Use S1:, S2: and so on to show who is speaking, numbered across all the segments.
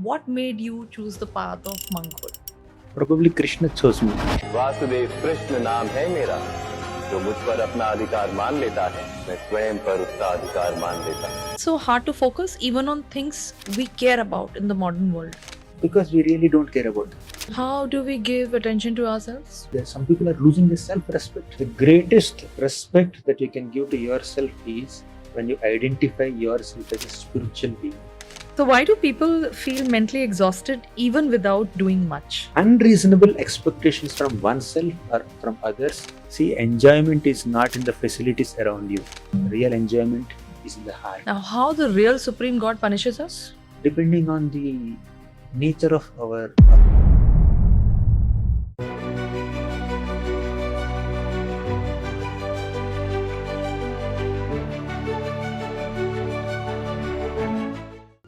S1: What made you choose the path of monkhood?
S2: Probably Krishna chose me.
S3: Vasudev Krishna नाम है मेरा, जो मुझ पर अपना अधिकार मान लेता है, मैं स्वयं पर उसका अधिकार मान लेता हूँ.
S1: It's so hard to focus even on things we care about in the modern world.
S2: Because we really don't care about them.
S1: How do we give attention to ourselves?
S2: Some people are losing their self-respect. The greatest respect that you can give to yourself is when you identify yourself as a spiritual being.
S1: So why do people feel mentally exhausted even without doing much?
S2: Unreasonable expectations from oneself or from others. See, enjoyment is not in the facilities around you. Real enjoyment is in the heart.
S1: Now, how the real Supreme God punishes us?
S2: Depending on the nature of our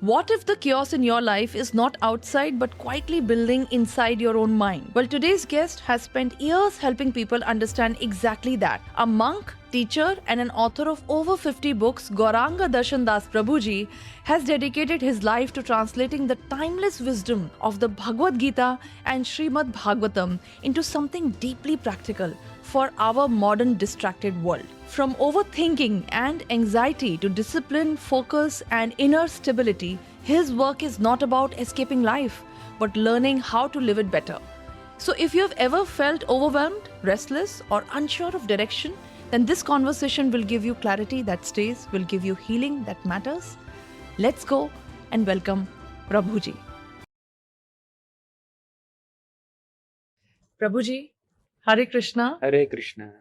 S1: What if the chaos in your life is not outside but quietly building inside your own mind? Well, today's guest has spent years helping people understand exactly that. A monk, teacher, and an author of over 50 books, Gauranga Darshan Das Prabhuji has dedicated his life to translating the timeless wisdom of the Bhagavad Gita and Srimad Bhagavatam into something deeply practical for our modern distracted world. From overthinking and anxiety to discipline, focus, and inner stability, his work is not about escaping life, but learning how to live it better. So if you have ever felt overwhelmed, restless, or unsure of direction, then this conversation will give you clarity that stays, will give you healing that matters. Let's go and welcome Prabhuji. Prabhuji, Hare Krishna.
S2: Hare Krishna.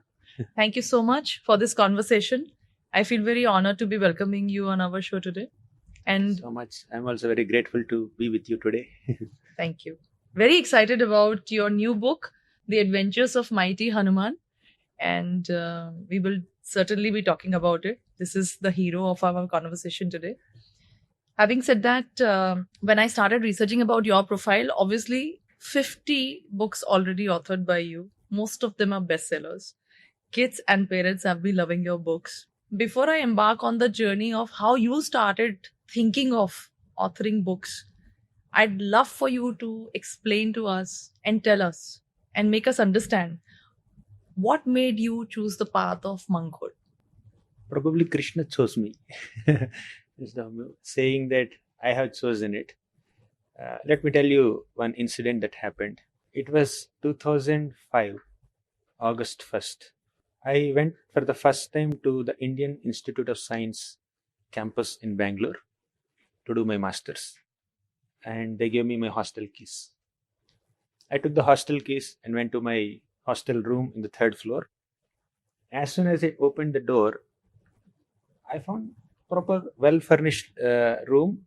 S1: Thank you so much for this conversation. I feel very honored to be welcoming you on our show today. And
S2: So much. I'm also very grateful to be with you today.
S1: thank you. Very excited about your new book, The Adventures of Mighty Hanuman. And we will certainly be talking about it. This is the hero of our conversation today. Having said that, when I started researching about your profile, obviously 50 books already authored by you. Most of them are bestsellers. Kids and parents have been loving your books. Before I embark on the journey of how you started thinking of authoring books, I'd love for you to explain to us and tell us and make us understand what made you choose the path of monkhood.
S2: Probably Krishna chose me. Is the saying that I have chosen it. Let me tell you one incident that happened. It was 2005, August 1st. I went for the first time to the Indian Institute of Science campus in Bangalore to do my master's. And they gave me my hostel keys. I took the hostel keys and went to my hostel room in the third floor. As soon as I opened the door, I found proper well-furnished room.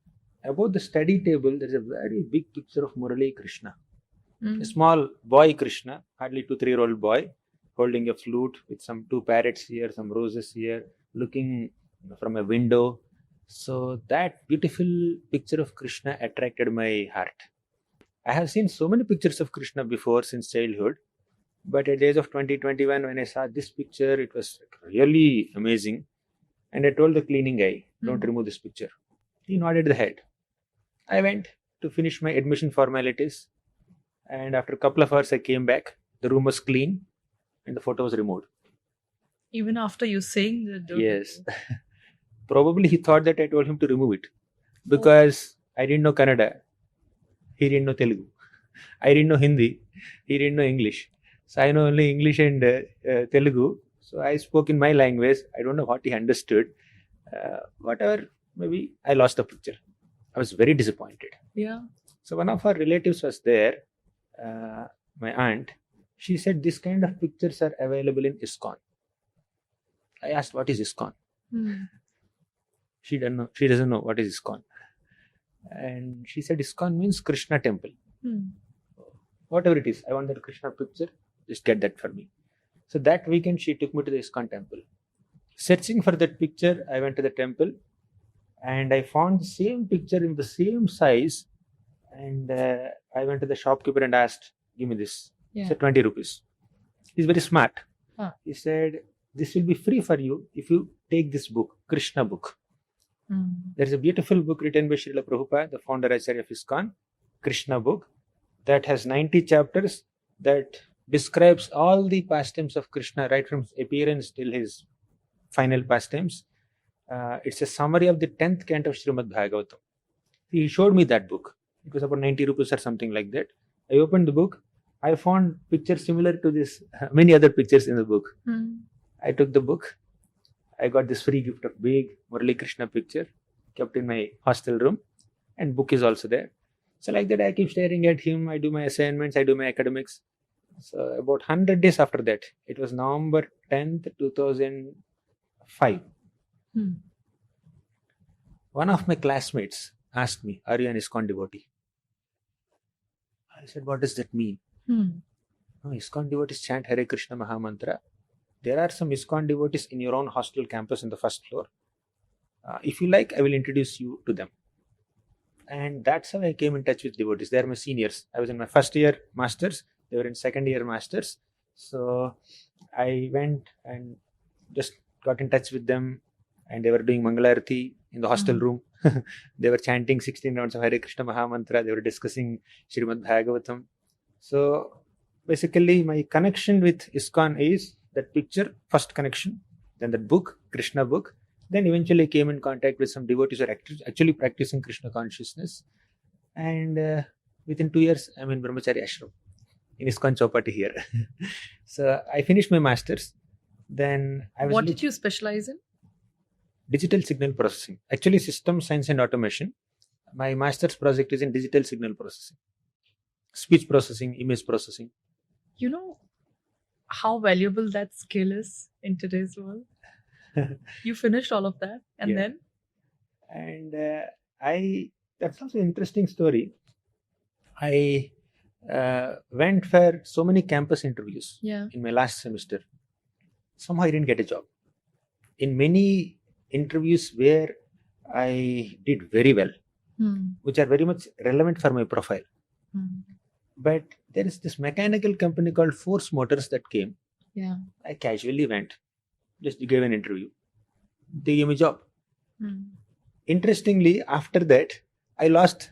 S2: Above the study table, there is a very big picture of Murali Krishna. A small boy Krishna, hardly 2-3-year-old boy, holding a flute with some 2 parrots here, some roses here, looking from a window. So that beautiful picture of Krishna attracted my heart. I have seen so many pictures of Krishna before since childhood, but at the age of 2021, when I saw this picture, it was really amazing. And I told the cleaning guy, don't remove this picture. He nodded the head. I went to finish my admission formalities, and after a couple of hours I came back. The room was clean and the photo was removed.
S1: Even after you saying that.
S2: Yes. Probably he thought that I told him to remove it because I didn't know Kannada. He didn't know Telugu. I didn't know Hindi. He didn't know English. So I know only English and Telugu. So I spoke in my language. I don't know what he understood. Whatever, maybe I lost the picture. I was very disappointed.
S1: Yeah.
S2: So one of our relatives was there, my aunt. She said this kind of pictures are available in ISKCON. I asked, what is ISKCON? She doesn't know what is ISKCON. And she said ISKCON means Krishna temple. Whatever it is, I want that Krishna picture, just get that for me. So that weekend she took me to the ISKCON temple. Searching for that picture, I went to the temple and I found the same picture in the same size. And I went to the shopkeeper and asked, give me this.
S1: Yeah.
S2: He said 20 rupees. He's very smart.
S1: Huh.
S2: He said, this will be free for you if you take this book, Krishna book. There is a beautiful book written by Srila Prabhupada, the founder Acharya of ISKCON, Krishna book, that has 90 chapters that describes all the pastimes of Krishna, right from his appearance till his final pastimes. It's a summary of the 10th canto of Srimad Bhagavatam. He showed me that book. It was about 90 rupees or something like that. I opened the book. I found pictures similar to this, many other pictures in the book. I took the book. I got this free gift of big Murali Krishna picture, kept in my hostel room, and book is also there. So like that, I keep staring at him. I do my assignments, I do my academics. So about 100 days after that, it was November 10th, 2005. One of my classmates asked me, "Are you an ISKCON devotee?" I said, "What does that mean?" No, ISKCON devotees chant Hare Krishna Mahamantra. There are some ISKCON devotees in your own hostel campus in the first floor. If you like, I will introduce you to them. And that's how I came in touch with devotees. They are my seniors. I was in my first year masters. They were in second year masters. So I went and just got in touch with them. And they were doing Mangalarati in the hostel room. They were chanting 16 rounds of Hare Krishna Mahamantra. They were discussing Srimad Bhagavatam. So basically, my connection with ISKCON is that picture, first connection, then that book, Krishna book. Then eventually came in contact with some devotees who are actually practicing Krishna consciousness. And within 2 years, I'm in Brahmachari Ashram in ISKCON Chowpatty here. So I finished my masters. Then I was.
S1: What did you specialize in?
S2: Digital signal processing. Actually, system science and automation. My master's project is in digital signal processing, speech processing, image processing.
S1: You know how valuable that skill is in today's world? You finished all of that, and
S2: Yeah.
S1: then?
S2: And that's also an interesting story. I went for so many campus interviews
S1: Yeah.
S2: in my last semester. Somehow I didn't get a job. In many interviews where I did very well, which are very much relevant for my profile. But there is this mechanical company called Force Motors that came.
S1: Yeah.
S2: I casually went, just gave an interview. They gave me a job. Interestingly, after that, I lost.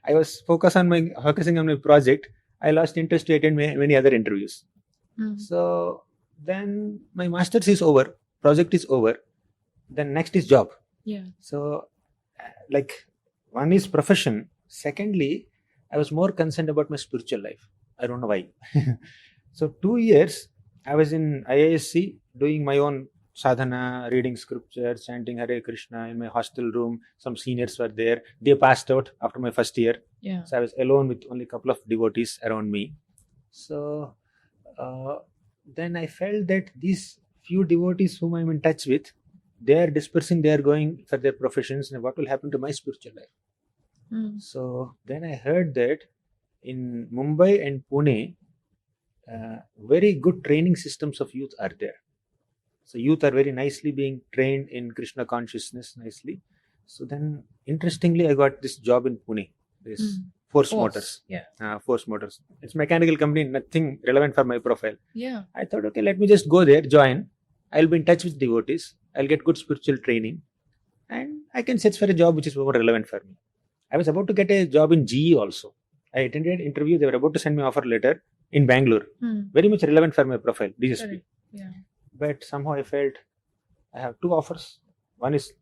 S2: I was focusing on my project. I lost interest to attend many other interviews. So then my master's is over, project is over. Then next is job.
S1: Yeah.
S2: So, like, one is profession. Secondly, I was more concerned about my spiritual life. I don't know why. So 2 years, I was in IISc doing my own sadhana, reading scriptures, chanting Hare Krishna in my hostel room. Some seniors were there. They passed out after my first year.
S1: Yeah.
S2: So I was alone with only a couple of devotees around me. So then I felt that these few devotees whom I'm in touch with, they are dispersing, they are going for their professions, and what will happen to my spiritual life? So then I heard that in Mumbai and Pune, very good training systems of youth are there. So youth are very nicely being trained in Krishna consciousness nicely. So then, interestingly, I got this job in Pune. This Force Motors.
S1: Yeah.
S2: Force Motors. It's a mechanical company, nothing relevant for my profile.
S1: Yeah.
S2: I thought, okay, let me just go there, join. I'll be in touch with devotees. I'll get good spiritual training. And I can search for a job which is more relevant for me. I was about to get a job in GE also. I attended an interview. They were about to send me offer letter in Bangalore. Very much relevant for my profile, DSP.
S1: Correct. Yeah.
S2: But somehow I felt I have two offers. One is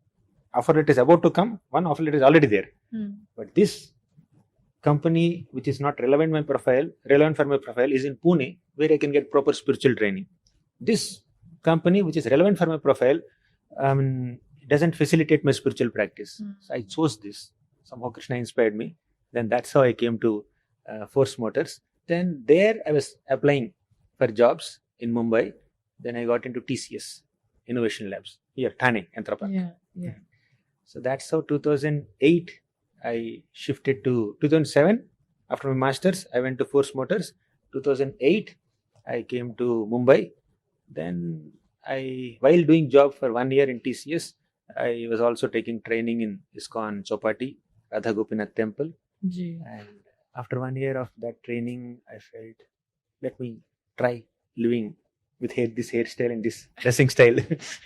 S2: offer letter is about to come. One offer letter is already there. But this company, which is not relevant for my profile, is in Pune, where I can get proper spiritual training. This company, which is relevant for my profile, doesn't facilitate my spiritual practice. So I chose this. Somehow Krishna inspired me. Then that's how I came to Force Motors. Then there I was applying for jobs in Mumbai. Then I got into TCS, Innovation Labs, here, Thane, Yantra Park.
S1: Yeah.
S2: So that's how 2008 I shifted to 2007. After my masters, I went to Force Motors. 2008, I came to Mumbai. Then while doing job for 1 year in TCS, I was also taking training in ISKCON Chowpatty, Radha Gopinath Temple. And after 1 year of that training, I felt, let me try living with this hairstyle and this dressing style.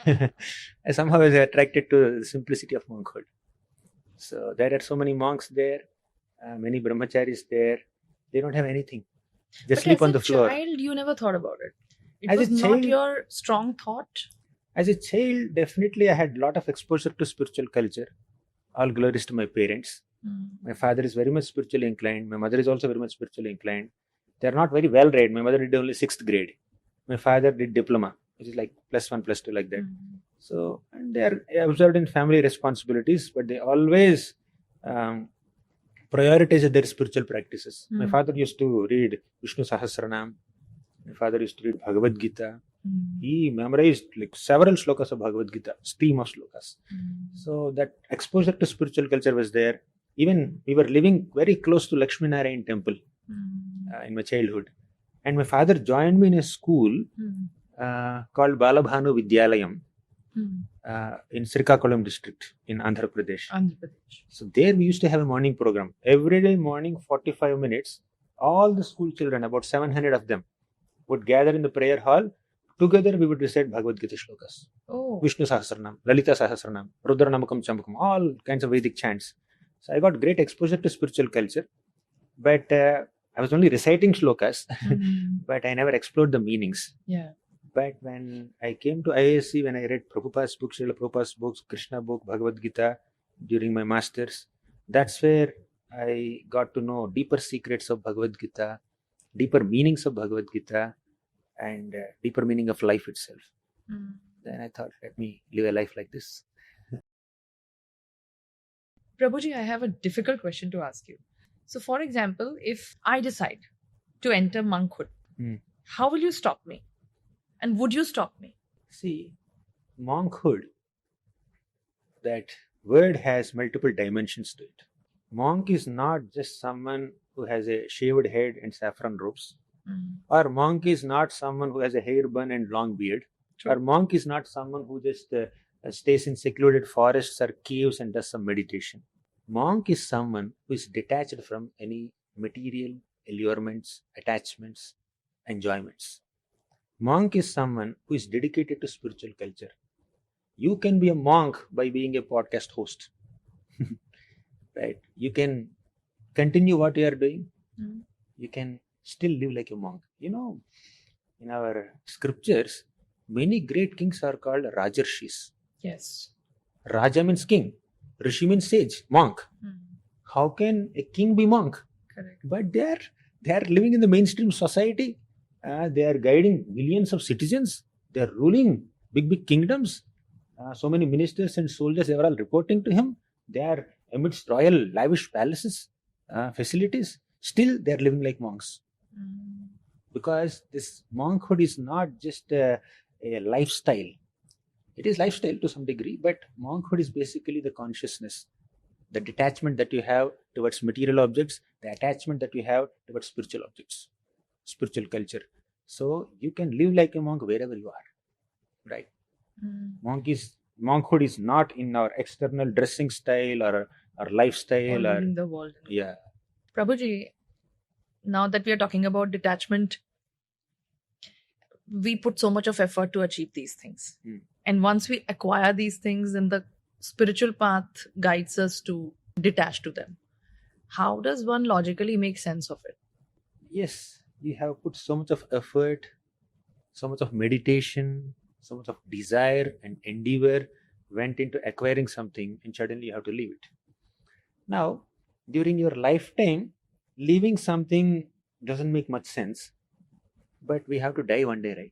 S2: I somehow was attracted to the simplicity of monkhood. So there are so many monks there, many brahmacharis there. They don't have anything. They
S1: But
S2: sleep
S1: as
S2: on the floor.
S1: As a child, you never thought about it. It
S2: As a
S1: was not
S2: child-
S1: your strong thought.
S2: As a child, definitely I had a lot of exposure to spiritual culture. All glories to my parents. My father is very much spiritually inclined. My mother is also very much spiritually inclined. They are not very well read. My mother did only 6th grade. My father did diploma, which is like +1, +2, like that. So, and they are observed in family responsibilities, but they always prioritize their spiritual practices. My father used to read Vishnu Sahasranam. My father used to read Bhagavad Gita. He memorized like several shlokas of Bhagavad Gita, stream of shlokas. So that exposure to spiritual culture was there. Even we were living very close to Lakshmi Narayan temple in my childhood. And my father joined me in a school called Balabhanu Vidyalayam in Srikakulam district in Andhra Pradesh. So there we used to have a morning program. Every day morning, 45 minutes, all the school children, about 700 of them, would gather in the prayer hall. Together we would recite Bhagavad Gita shlokas. Vishnu Sahasranam, Lalita Sahasranam, Rudra Namakam Chamakam, all kinds of Vedic chants. So I got great exposure to spiritual culture. But I was only reciting shlokas, but I never explored the meanings. But when I came to IISc, when I read Prabhupada's books, Srila Prabhupada's books, Krishna book, Bhagavad Gita during my masters, that's where I got to know deeper secrets of Bhagavad Gita, deeper meanings of Bhagavad Gita, and deeper meaning of life itself. Then I thought, let me live a life like this.
S1: Prabhuji, I have a difficult question to ask you. So, for example, if I decide to enter monkhood, how will you stop me? And would you stop me?
S2: See, monkhood, that word has multiple dimensions to it. Monk is not just someone who has a shaved head and saffron robes. Or monk is not someone who has a hair bun and long beard. Or monk is not someone who just stays in secluded forests or caves and does some meditation. Monk is someone who is detached from any material allurements, attachments, enjoyments. Monk is someone who is dedicated to spiritual culture. You can be a monk by being a podcast host. Right? You can continue what you are doing. You can still live like a monk. You know, in our scriptures, many great kings are called Rajarshis.
S1: Yes.
S2: Raja means king. Rishi means sage, monk. How can a king be monk?
S1: Correct.
S2: But they are living in the mainstream society. They are guiding millions of citizens. They are ruling big kingdoms. So many ministers and soldiers, they are all reporting to him. They are amidst royal lavish palaces, facilities. Still, they are living like monks. Because this monkhood is not just a lifestyle. It is lifestyle to some degree, but monkhood is basically the consciousness, the detachment that you have towards material objects, the attachment that you have towards spiritual objects, spiritual culture. So you can live like a monk wherever you are, right? Monkhood is not in our external dressing style or lifestyle
S1: Or
S2: or
S1: ruling the world.
S2: yeah.
S1: Prabhuji, now that we are talking about detachment, we put so much of effort to achieve these things. And once we acquire these things, then the spiritual path guides us to detach to them. How does one logically make sense of it?
S2: Yes, we have put so much of effort, so much of meditation, so much of desire and endeavor went into acquiring something, and suddenly you have to leave it. Now, during your lifetime, leaving something doesn't make much sense, but we have to die one day,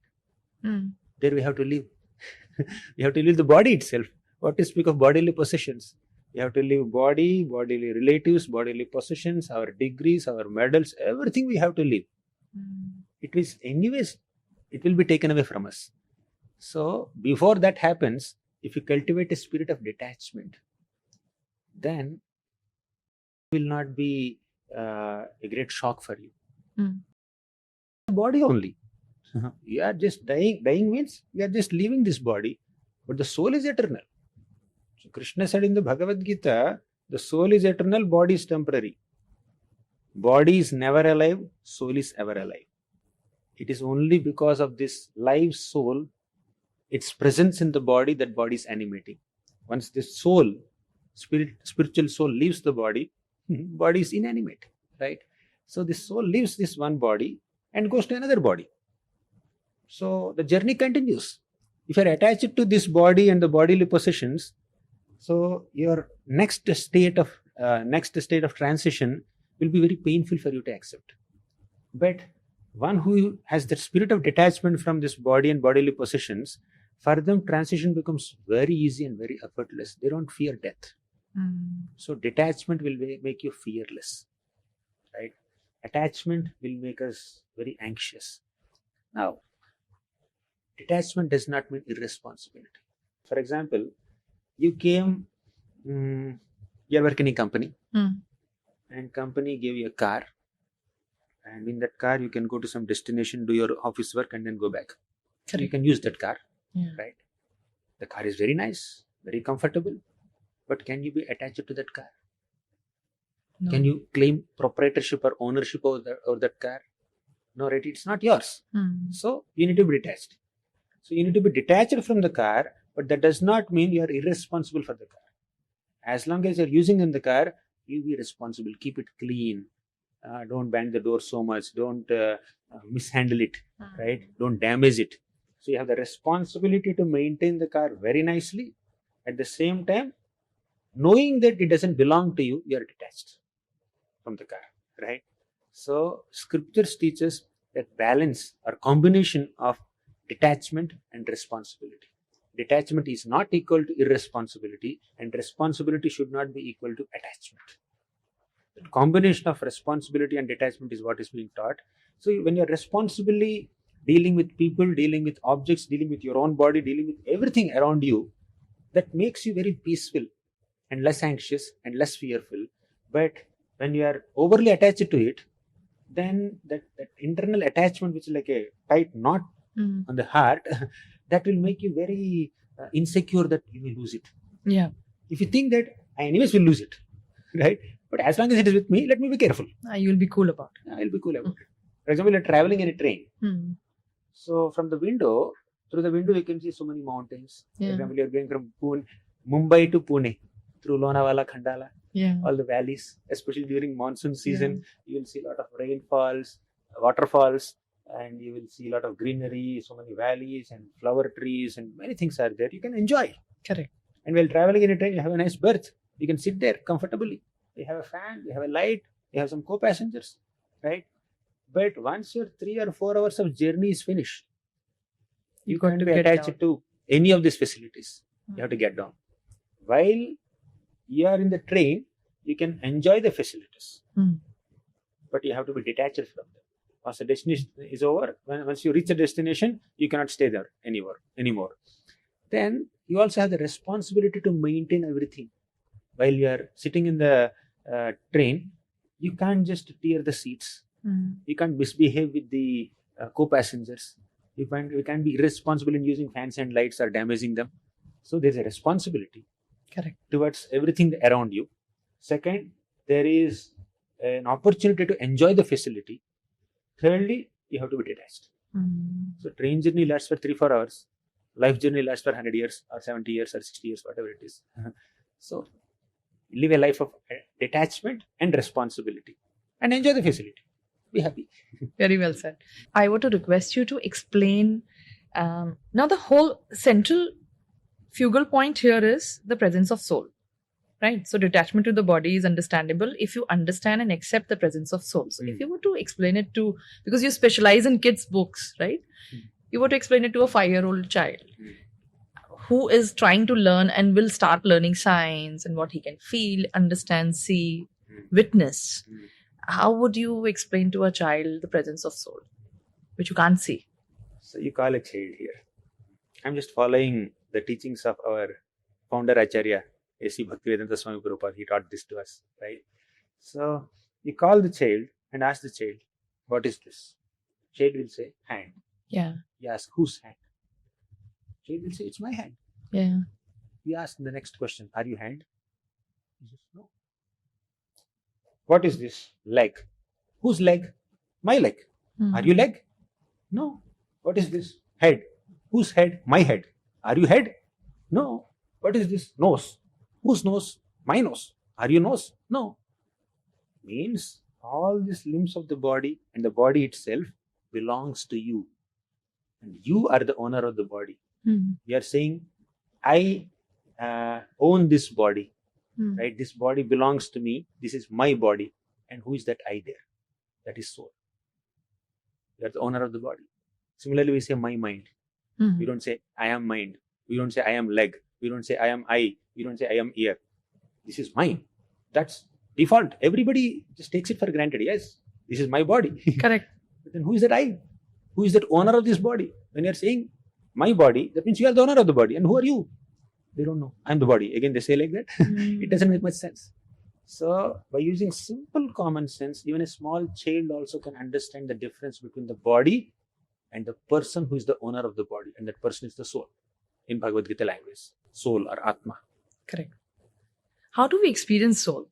S2: right? There we have to live. We have to leave the body itself. What to speak of bodily possessions? We have to leave body, bodily relatives, bodily possessions, our degrees, our medals, everything we have to leave. It is anyways, it will be taken away from us. So before that happens, if you cultivate a spirit of detachment, then it will not be a great shock for you. Body only. You are just dying. Dying means you are just leaving this body, but the soul is eternal. So Krishna said in the Bhagavad Gita, the soul is eternal, body is temporary. Body is never alive, soul is ever alive. It is only because of this live soul, its presence in the body, that body is animating. Once the soul, spiritual soul leaves the body, body is inanimate, right? So the soul leaves this one body and goes to another body. So the journey continues. If you are attached to this body and the bodily possessions, so your next state of transition will be very painful for you to accept. But one who has the spirit of detachment from this body and bodily possessions, for them transition becomes very easy and very effortless. They don't fear death. So detachment will make you fearless, right? Attachment will make us very anxious. Now, detachment does not mean irresponsibility. For example, you came, you're working in a company, and company gave you a car, and in that car you can go to some destination, do your office work, and then go back. So you can use that car, right? The car is very nice, very comfortable, but can you be attached to that car? No. Can you claim proprietorship or ownership over that car? No, right? It's not yours. So you need to be detached. So you need to be detached from the car, but that does not mean you are irresponsible for the car. As long as you're using in the car, you be responsible. Keep it clean. Don't bang the door so much. Don't mishandle it, right? Don't damage it. So you have the responsibility to maintain the car very nicely. At the same time, knowing that it doesn't belong to you, you are detached from the car, right? So scriptures teaches that balance or combination of detachment and responsibility. Detachment is not equal to irresponsibility, and responsibility should not be equal to attachment. The combination of responsibility and detachment is what is being taught. So when you're responsibly dealing with people, dealing with objects, dealing with your own body, dealing with everything around you, that makes you very peaceful and less anxious and less fearful. But when you are overly attached to it, then that internal attachment, which is like a tight knot on the heart, that will make you very insecure that you will lose it.
S1: Yeah.
S2: If you think that I anyways will lose it, right? But as long as it is with me, let me be careful.
S1: You'll be cool about it.
S2: I'll be cool about it. For example, you're traveling in a train. So from the window, through the window, you can see so many mountains. For example, you're going from Mumbai to Pune, through Lonavala, Khandala, all the valleys, especially during monsoon season, you will see a lot of rainfalls, waterfalls, and you will see a lot of greenery, so many valleys and flower trees, and many things are there. You can enjoy.
S1: Correct.
S2: And while traveling in a train, you have a nice berth. You can sit there comfortably. You have a fan, you have a light, you have some co-passengers, right? But once your 3 or 4 hours of journey is finished, you can't be attached to any of these facilities. You have to get down. While you are in the train, you can enjoy the facilities, but you have to be detached from them. Once the destination is over, once you reach the destination, you cannot stay there anymore. Then you also have the responsibility to maintain everything. While you are sitting in the train, you can't just tear the seats. You can't misbehave with the co-passengers. You can't be irresponsible in using fans and lights or damaging them. So there's a responsibility towards everything around you. Second, there is an opportunity to enjoy the facility. Thirdly, you have to be detached. So train journey lasts for 3-4 hours. Life journey lasts for 100 years or 70 years or 60 years, whatever it is. So live a life of detachment and responsibility and enjoy the facility. Be happy.
S1: Very well said. I want to request you to explain. Now, the whole central fugal point here is the presence of soul, right? So detachment to the body is understandable if you understand and accept the presence of soul. So if you were to explain it to, because you specialize in kids' books, right? You were to explain it to a 5-year-old child who is trying to learn and will start learning science and what he can feel, understand, see, witness. How would you explain to a child the presence of soul, which you can't see?
S2: So you call a child here. I'm just following the teachings of our founder Acharya, A.C. Bhaktivedanta Swami Prabhupada. He taught this to us, right? So you call the child and ask the child, what is this? Child will say, hand.
S1: Yeah.
S2: You ask, whose hand? Child will say, it's my hand.
S1: Yeah.
S2: You ask the next question, are you hand? He says, no. What is this? Leg. Whose leg? My leg. Are you leg? No. What is this? Head. Whose head? My head. Are you head? No. What is this? Nose. Whose nose? My nose. Are you nose? No. Means all these limbs of the body and the body itself belongs to you. And you are the owner of the body. We are saying, I own this body. Right? This body belongs to me. This is my body. And who is that I there? That is soul. You are the owner of the body. Similarly, we say my mind. We don't say I am mind. We don't say I am leg. We don't say I am eye. We don't say I am ear. This is mine. That's default. Everybody just takes it for granted. Yes, this is my body.
S1: Correct.
S2: But then who is that I? Who is that owner of this body? When you are saying my body, that means you are the owner of the body. And who are you? They don't know. I am the body. Again, they say like that. It doesn't make much sense. So, by using simple common sense, even a small child also can understand the difference between the body and the person who is the owner of the body. And that person is the soul. In Bhagavad Gita language, soul or Atma.
S1: Correct. How do we experience soul?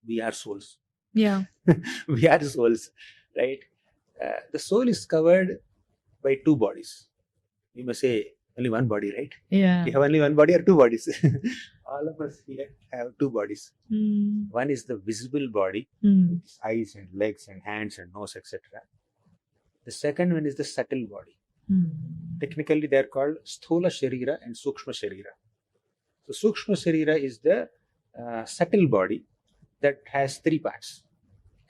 S2: We are souls.
S1: Yeah.
S2: We are souls, right? The soul is covered by two bodies. You must say only one body, right?
S1: Yeah.
S2: We have only one body or two bodies. All of us here have two bodies. One is the visible body, with eyes and legs and hands and nose, etc. The second one is the subtle body. Technically, they are called Sthula Sharira and Sukshma Sharira. So, Sukshma Sharira is the subtle body that has three parts.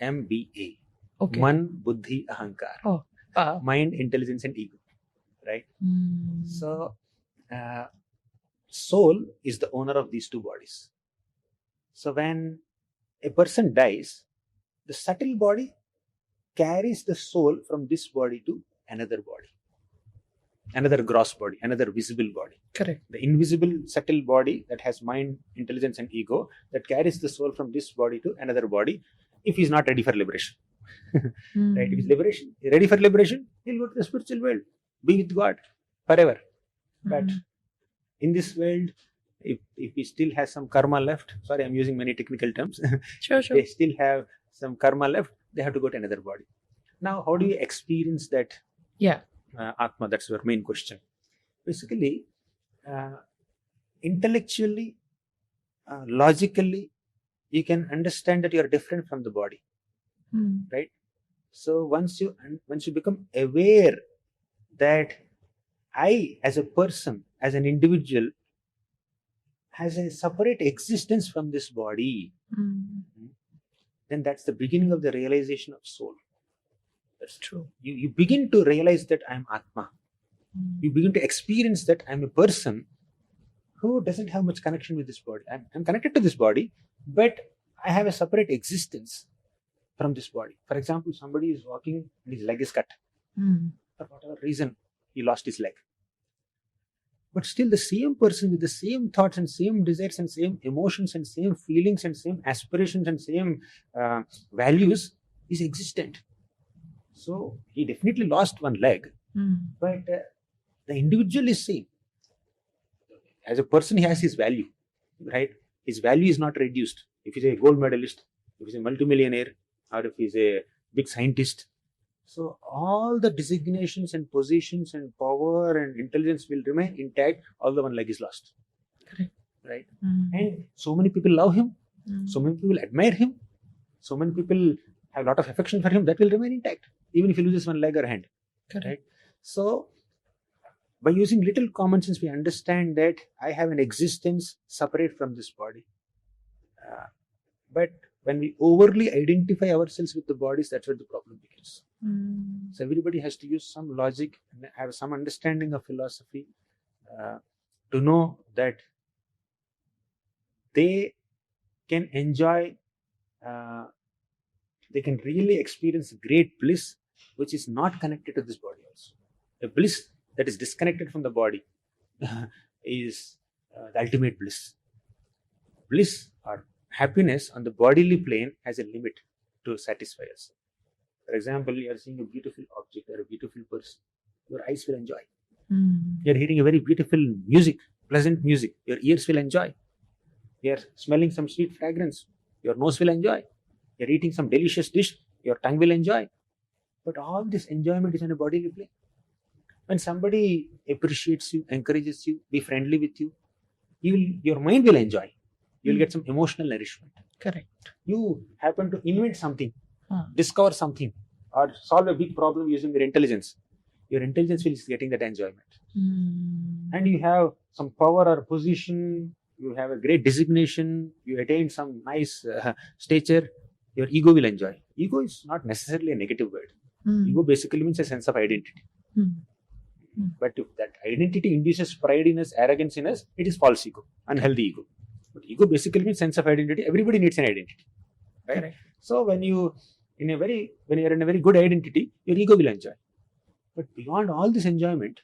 S2: MBA.
S1: Okay.
S2: Man, Buddhi, Ahankar.
S1: Oh.
S2: Mind, intelligence and ego. Right? So, soul is the owner of these two bodies. So, when a person dies, the subtle body carries the soul from this body to another body. Another gross body, another visible body.
S1: Correct.
S2: The invisible subtle body that has mind, intelligence and ego that carries the soul from this body to another body if he is not ready for liberation. Right? If he is ready for liberation, he'll go to the spiritual world, be with God forever. But in this world, if he still has some karma left, sorry, I'm using many technical terms.
S1: Sure.
S2: They still have some karma left, they have to go to another body. Now, how do you experience that?
S1: Yeah.
S2: Atma, that's your main question. Basically, intellectually, logically, you can understand that you are different from the body, right? So once you become aware that I, as a person, as an individual, has a separate existence from this body, then that's the beginning of the realization of soul. That's
S1: true.
S2: You begin to realize that I am Atma. You begin to experience that I am a person who doesn't have much connection with this body. I'm connected to this body, but I have a separate existence from this body. For example, somebody is walking and his leg is cut. For whatever reason, he lost his leg. But still the same person with the same thoughts and same desires and same emotions and same feelings and same aspirations and same values is existent. So he definitely lost one leg, but the individual is same. As a person, he has his value, right? His value is not reduced. If he's a gold medalist, if he's a multimillionaire, or if he's a big scientist, so all the designations and positions and power and intelligence will remain intact, although one leg is lost.
S1: Correct.
S2: Right? And so many people love him, so many people admire him, so many people have a lot of affection for him, that will remain intact, even if he loses one leg or hand.
S1: Correct.
S2: Right? So, by using little common sense, we understand that I have an existence separate from this body. But when we overly identify ourselves with the bodies, that's where the problem begins. So everybody has to use some logic and have some understanding of philosophy to know that they can enjoy, they can really experience great bliss which is not connected to this body also. A bliss that is disconnected from the body is the ultimate bliss. Bliss or happiness on the bodily plane has a limit to satisfy us. For example, you are seeing a beautiful object or a beautiful person, your eyes will enjoy. You are hearing a very beautiful music, pleasant music, your ears will enjoy. You are smelling some sweet fragrance, your nose will enjoy. You are eating some delicious dish, your tongue will enjoy. But all this enjoyment is on a bodily plane. When somebody appreciates you, encourages you, be friendly with you, your mind will enjoy. You'll get some emotional nourishment.
S1: Correct.
S2: You happen to invent something, discover something, or solve a big problem using your intelligence. Your intelligence is getting that enjoyment. And you have some power or position, you have a great designation, you attain some nice stature, your ego will enjoy. Ego is not necessarily a negative word. Ego basically means a sense of identity. But if that identity induces pride in us, arrogance in us, it is false ego, unhealthy ego. But ego basically means sense of identity. Everybody needs an identity, right?
S1: Correct.
S2: So when you are in a very good identity, your ego will enjoy. But beyond all this enjoyment,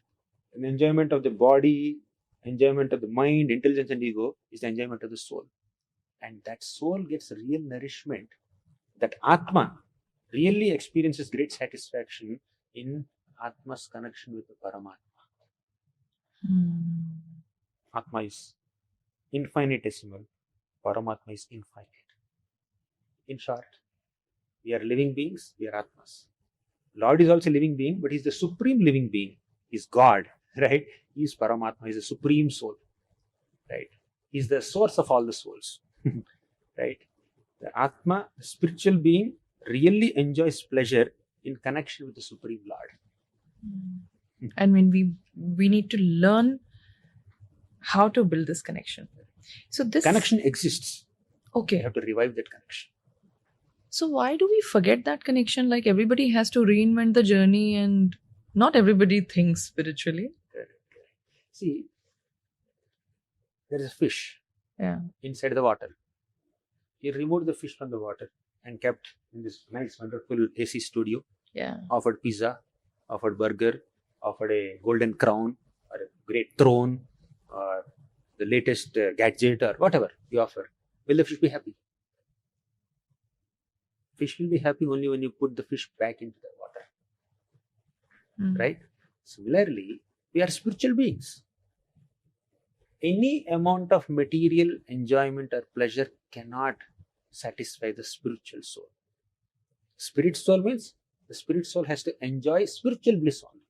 S2: an enjoyment of the body, enjoyment of the mind, intelligence and ego is the enjoyment of the soul. And that soul gets real nourishment. That Atma really experiences great satisfaction in Atma's connection with the Paramatma. Atma is infinitesimal. Paramatma is infinite. In short, we are living beings, we are Atmas. Lord is also a living being, but He is the supreme living being. He is God, right? He is Paramatma, He is the supreme soul, right? He is the source of all the souls, right? The Atma, the spiritual being, really enjoys pleasure in connection with the Supreme Lord.
S1: And when we need to learn how to build this connection. So this
S2: connection exists.
S1: Okay.
S2: You have to revive that connection.
S1: So why do we forget that connection? Like everybody has to reinvent the journey and not everybody thinks spiritually.
S2: Correct. See, there is a fish inside the water. He removed the fish from the water and kept in this nice, wonderful AC studio.
S1: Yeah.
S2: Offered pizza, offered burger, offered a golden crown or a great throne or the latest gadget or whatever you offer. Will the fish be happy? Fish will be happy only when you put the fish back into the water. Right? Similarly, we are spiritual beings. Any amount of material enjoyment or pleasure cannot satisfy the spiritual soul. Spirit soul means the spirit soul has to enjoy spiritual bliss only,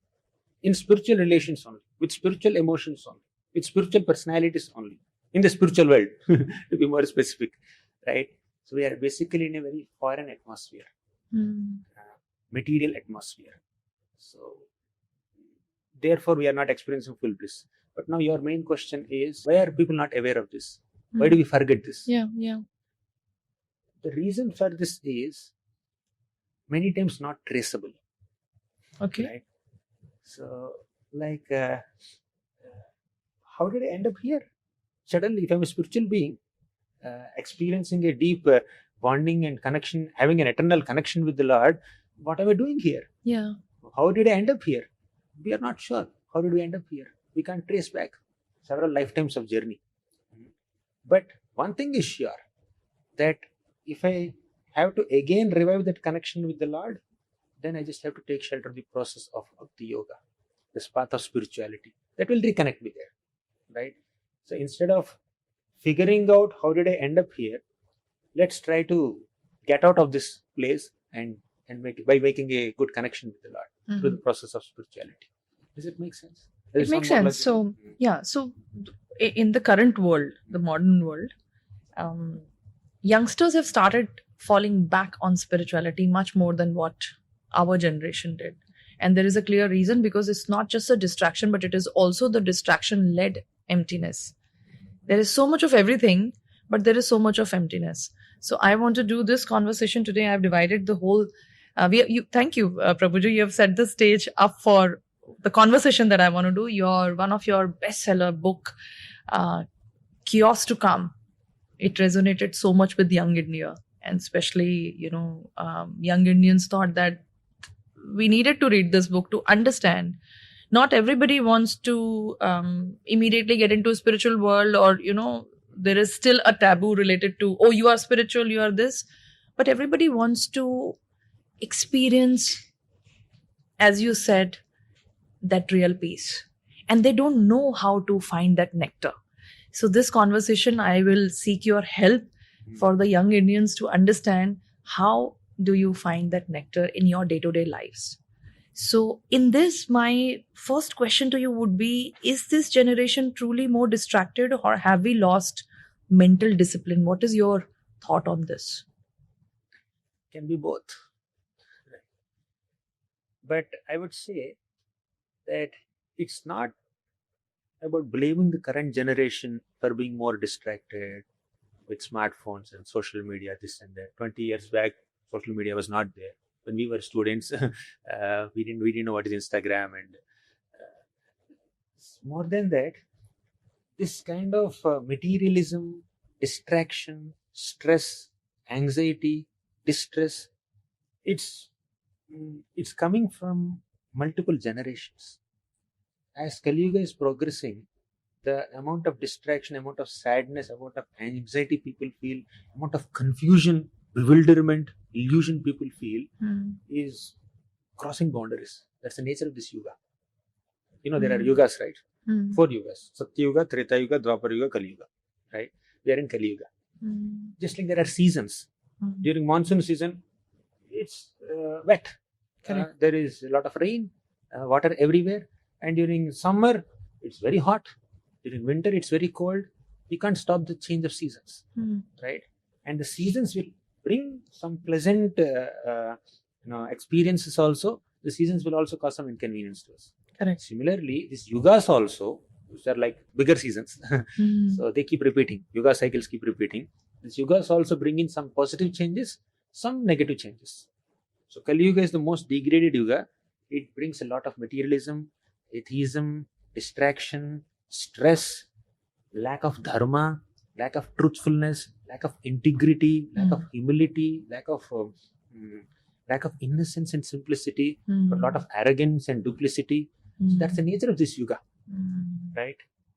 S2: in spiritual relations only, with spiritual emotions only, with spiritual personalities only, in the spiritual world, to be more specific, right? So we are basically in a very foreign atmosphere, material atmosphere. So therefore we are not experiencing full bliss. But now your main question is, why are people not aware of this? Why do we forget this?
S1: Yeah.
S2: The reason for this is many times not traceable.
S1: Okay.
S2: Right? So, like, how did I end up here? Suddenly, if I'm a spiritual being, experiencing a deep bonding and connection, having an eternal connection with the Lord, what am I doing here?
S1: Yeah.
S2: How did I end up here? We are not sure. How did we end up here? We can't trace back several lifetimes of journey. But one thing is sure, that if I have to again revive that connection with the Lord, then I just have to take shelter of the process of Bhakti Yoga, this path of spirituality. That will reconnect me there, right? So instead of figuring out how did I end up here, let's try to get out of this place and by making a good connection with the Lord through the process of spirituality. Does it make sense?
S1: It makes sense. So, so in the current world, the modern world, youngsters have started falling back on spirituality much more than what our generation did. And there is a clear reason, because it's not just a distraction, but it is also the distraction-led emptiness. There is so much of everything, but there is so much of emptiness. So I want to do this conversation today. I've divided the whole... thank you, Prabhuji. You have set the stage up for the conversation that I want to do. One of your bestseller book, Chaos to Come. It resonated so much with young India, and especially, young Indians thought that we needed to read this book to understand. Not everybody wants to immediately get into a spiritual world, or, there is still a taboo related to, oh, you are spiritual, you are this. But everybody wants to experience, as you said, that real peace. And they don't know how to find that nectar. So this conversation, I will seek your help for the young Indians to understand how do you find that nectar in your day-to-day lives? So in this, my first question to you would be, is this generation truly more distracted, or have we lost mental discipline? What is your thought on this?
S2: Can be both. But I would say that it's not about blaming the current generation for being more distracted with smartphones and social media, this and that. 20 years back, social media was not there. When we were students, we didn't know what is Instagram, and more than that, this kind of materialism, distraction, stress, anxiety, distress, it's coming from multiple generations. As Kali Yuga is progressing, the amount of distraction, amount of sadness, amount of anxiety people feel, amount of confusion, bewilderment, illusion people feel is crossing boundaries. That's the nature of this yuga. There are yugas, right? 4 yugas: Satya Yuga, Treta Yuga, Dwapar Yuga, Kali Yuga. Right? We are in Kali Yuga. Just like there are seasons. During monsoon season, it's wet. There is a lot of rain, water everywhere. And during summer, it's very hot. During winter, it's very cold. You can't stop the change of seasons, right? And the seasons will bring some pleasant experiences also. The seasons will also cause some inconvenience to us.
S1: Correct.
S2: Similarly, these yugas also, which are like bigger seasons, so they keep repeating. Yuga cycles keep repeating. These yugas also bring in some positive changes, some negative changes. So Kali Yuga is the most degraded yuga. It brings a lot of materialism, atheism, distraction, stress, lack of dharma, lack of truthfulness, lack of integrity, lack of humility, lack of innocence and simplicity, but a lot of arrogance and duplicity. So that's the nature of this yuga, right?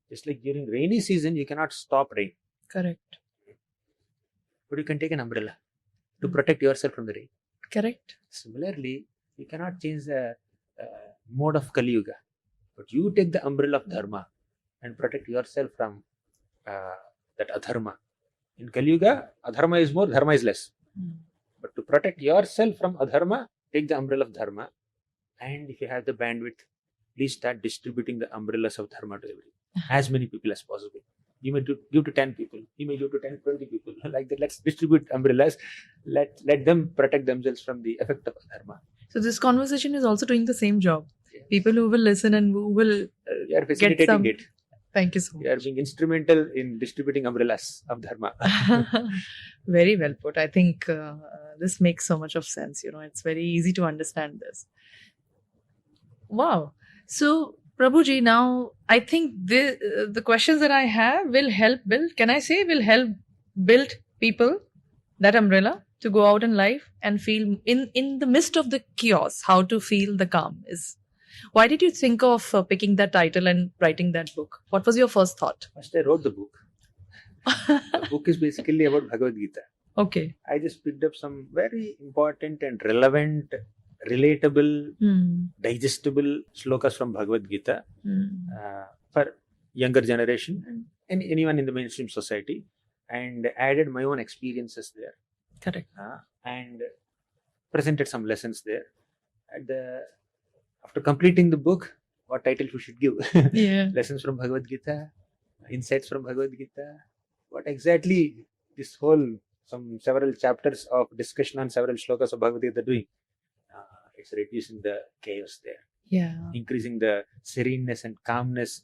S2: Just like during rainy season, you cannot stop rain.
S1: Correct.
S2: But you can take an umbrella to protect yourself from the rain.
S1: Correct.
S2: Similarly, you cannot change the mode of Kali Yuga, but you take the umbrella of dharma and protect yourself from that adharma. In Kali Yuga, adharma is more, dharma is less. But to protect yourself from adharma, take the umbrella of dharma, and if you have the bandwidth, please start distributing the umbrellas of dharma to as many people as possible. You may give to 10 people, you may give to 10, 20 people. Like that, let's distribute umbrellas. Let them protect themselves from the effect of dharma.
S1: So this conversation is also doing the same job. Yes. People who will listen and who will
S2: you are facilitating it.
S1: Thank you so much.
S2: You are being instrumental in distributing umbrellas of dharma.
S1: Very well put. I think this makes so much of sense. It's very easy to understand this. Wow. So, Prabhuji, now I think the questions that I have will help build people that umbrella to go out in life and feel in the midst of the chaos, how to feel the calm is. Why did you think of picking that title and writing that book? What was your first thought?
S2: First, I wrote the book. The book is basically about Bhagavad Gita.
S1: Okay.
S2: I just picked up some very important and relevant, relatable, digestible shlokas from Bhagavad Gita for younger generation and anyone in the mainstream society, and added my own experiences there.
S1: Correct.
S2: And presented some lessons there. After completing the book, what title we should give? Lessons from Bhagavad Gita, insights from Bhagavad Gita. What exactly this whole several chapters of discussion on several shlokas of Bhagavad Gita doing? It's reducing the chaos there.
S1: Yeah.
S2: Increasing the sereneness and calmness.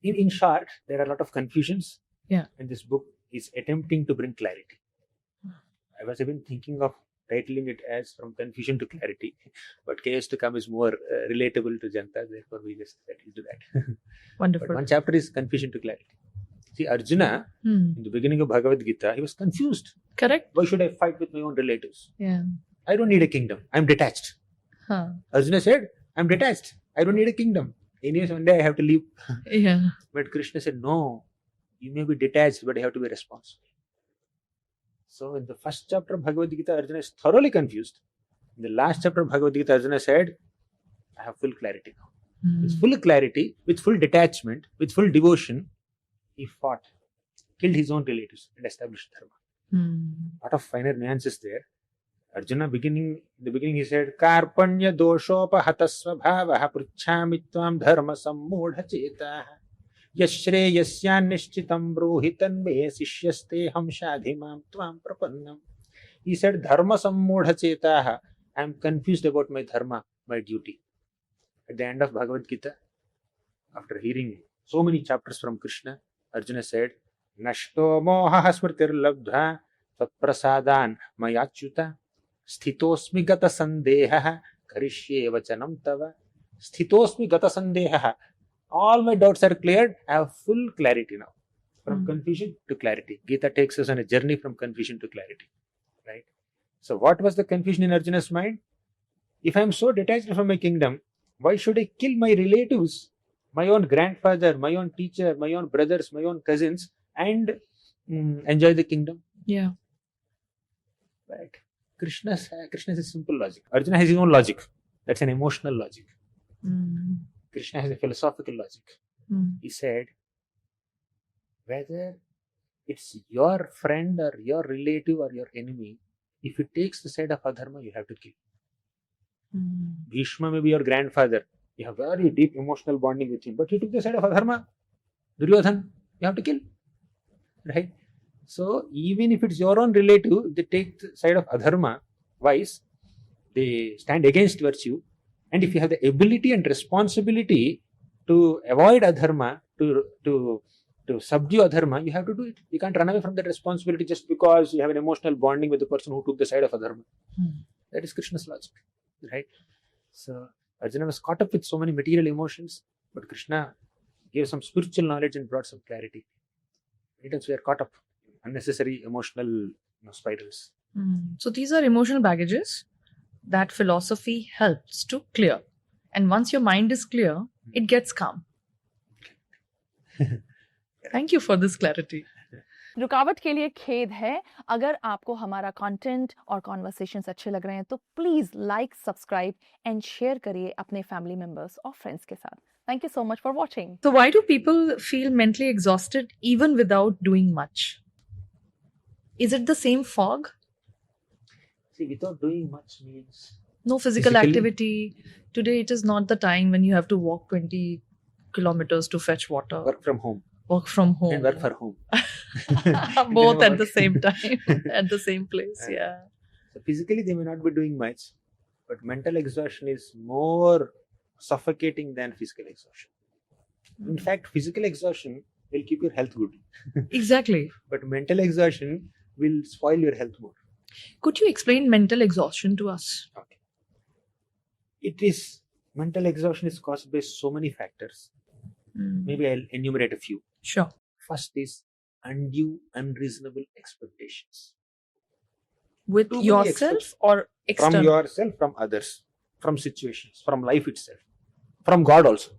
S2: In short, there are a lot of confusions.
S1: Yeah.
S2: And this book is attempting to bring clarity. I was even thinking of titling it as From Confusion to Clarity, but chaos to come is more relatable to Janta, therefore we just settled to that.
S1: Wonderful.
S2: But one chapter is Confusion to Clarity. See, Arjuna, in the beginning of Bhagavad Gita, he was confused.
S1: Correct.
S2: Why should I fight with my own relatives?
S1: Yeah.
S2: I don't need a kingdom. I'm detached. Arjuna said, I'm detached. I don't need a kingdom. Anyways, one day I have to leave.
S1: Yeah.
S2: But Krishna said, no, you may be detached, but you have to be responsible. So in the first chapter of Bhagavad Gita, Arjuna is thoroughly confused. In the last chapter of Bhagavad Gita, Arjuna said, I have full clarity now. With full clarity, with full detachment, with full devotion, he fought, killed his own relatives and established dharma. A lot of finer nuances there. Arjuna, in the beginning he said, Karpanya doshopahatasva bhavaha pruchhami tvam dharma sammudha chetah yashreyasyan nishchitam bruhitan me sishyaste ham shadhimam tvam prapannam. He said, Dharma sammudha chetah. I am confused about my dharma, my duty. At the end of Bhagavad Gita, after hearing so many chapters from Krishna, Arjuna said, Nashto moha smritir labdha tatprasadan mayachyuta sthitosmi gata sandeha karishye vachanam tava. Sthitosmi gata sandeha. All my doubts are cleared. I have full clarity now. From confusion to clarity. Gita takes us on a journey from confusion to clarity. Right? So what was the confusion in Arjuna's mind? If I am so detached from my kingdom, why should I kill my relatives, my own grandfather, my own teacher, my own brothers, my own cousins, and enjoy the kingdom?
S1: Yeah.
S2: Right. Krishna has a simple logic. Arjuna has his own logic. That's an emotional logic. Krishna has a philosophical logic. He said, whether it's your friend or your relative or your enemy, if it takes the side of adharma, you have to kill. Bhishma may be your grandfather. You have very deep emotional bonding with him, but he took the side of adharma. Duryodhan, you have to kill. Right? So, even if it's your own relative, they take the side of adharma, vice, they stand against virtue. And if you have the ability and responsibility to avoid adharma, to subdue adharma, you have to do it. You can't run away from that responsibility just because you have an emotional bonding with the person who took the side of adharma. That is Krishna's logic. Right? So, Arjuna was caught up with so many material emotions, but Krishna gave some spiritual knowledge and brought some clarity. Many times we are caught up in unnecessary emotional spirals.
S1: So these are emotional baggages that philosophy helps to clear. And once your mind is clear, it gets calm. Thank you for this clarity.
S4: रुकावट के लिए खेद है. अगर आपको हमारा content और conversations अच्छे लग रहे हैं तो please like, subscribe and share करिए अपने फैमिली मेंबर्स और फ्रेंड्स के साथ. Thank you so much for watching.
S1: So why do people feel mentally exhausted even without doing much? Is it the same fog?
S2: See, without doing much means
S1: No physical activity. Today it is not the time when you have to walk 20 kilometers to fetch water.
S2: work from home
S1: Work from home.
S2: and work for home.
S1: Both at the same time, at the same place. Yeah.
S2: So physically they may not be doing much, but mental exhaustion is more suffocating than physical exhaustion. In fact, physical exhaustion will keep your health good,
S1: Exactly.
S2: but mental exhaustion will spoil your health more.
S1: Could you explain mental exhaustion to us?
S2: Okay. Mental exhaustion is caused by so many factors. Maybe I'll enumerate a few.
S1: Sure.
S2: First is undue, unreasonable expectations.
S1: With
S2: Too many
S1: yourself or external?
S2: From yourself, from others, from situations, from life itself, from God also.